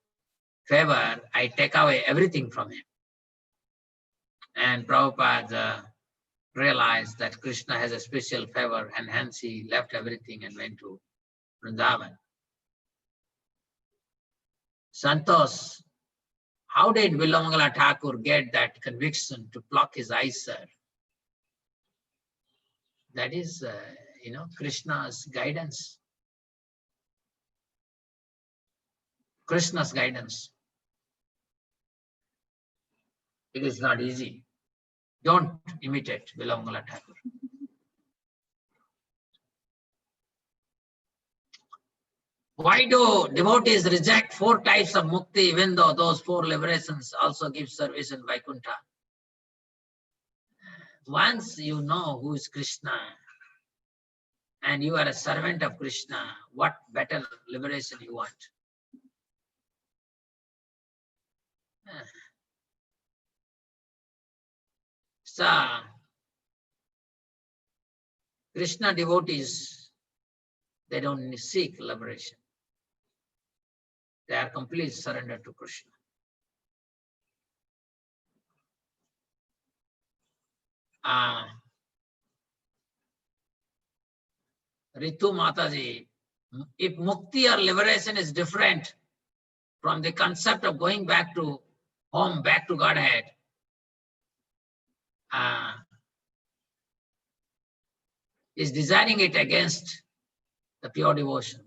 favor, I take away everything from him. And Prabhupada realized that Krishna has a special favor, and hence he left everything and went to Vrindavan. Santosh, how did Vilamangala Thakur get that conviction to pluck his eyes, sir? That is, Krishna's guidance. Krishna's guidance. It is not easy. Don't imitate Vilamangala Thakur. Why do devotees reject 4 types of mukti, even though those 4 liberations also give service in Vaikuntha? Once you know who is Krishna and you are a servant of Krishna, what better liberation you want? So, Krishna devotees, they don't seek liberation. They are completely surrendered to Krishna. Ritu Mataji, if mukti or liberation is different from the concept of going back to home, back to Godhead, is desiring it against the pure devotion.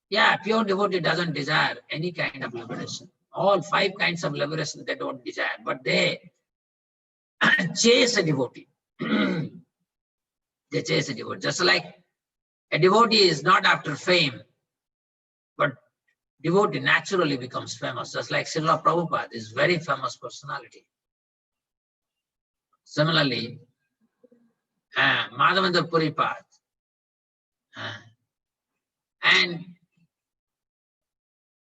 Yeah, pure devotee doesn't desire any kind of liberation. All 5 kinds of liberation they don't desire, but they chase a devotee. They chase a devotee. Just like a devotee is not after fame, but devotee naturally becomes famous. Just like Srila Prabhupada is very famous personality. Similarly, Madhavendra Puripad. And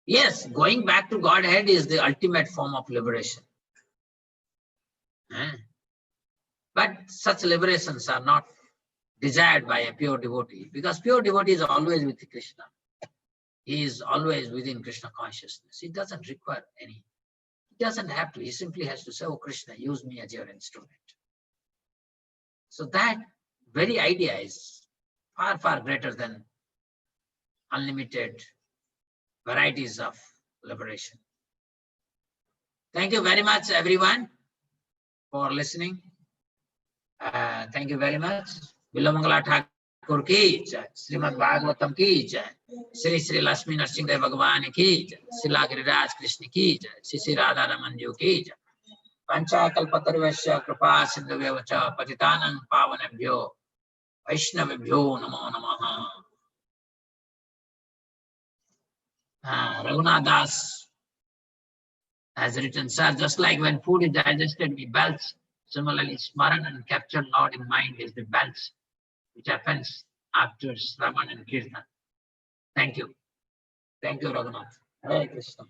yes, going back to Godhead is the ultimate form of liberation. But such liberations are not desired by a pure devotee, because pure devotee is always with Krishna. He is always within Krishna consciousness. He doesn't require any. He doesn't have to. He simply has to say, oh Krishna, use me as your instrument. So that very idea is far, far greater than unlimited varieties of liberation. Thank you very much, everyone, for listening. Thank you very much. Vilamangala Thakur Thakur की जय, श्रीमद् भागवतम की जय, श्री श्री लक्ष्मी नरसिंह भगवान की जय, श्रीला गिरिराज कृष्ण की जय, श्री श्री राधा रमन जी की जय। पंचाकल्पतरुश्च कृपा सिन्धुभ्यो च पतितानां पावनेभ्यो वैष्णवेभ्यो नमो नमः। Raghunath Das has written, sir, just like when food is digested, we belch. Similarly, smaran and captured Lord in mind is the belch, which happens after Shravan and Kirtan. Thank you. Thank you, Raghunath. Hare Krishna.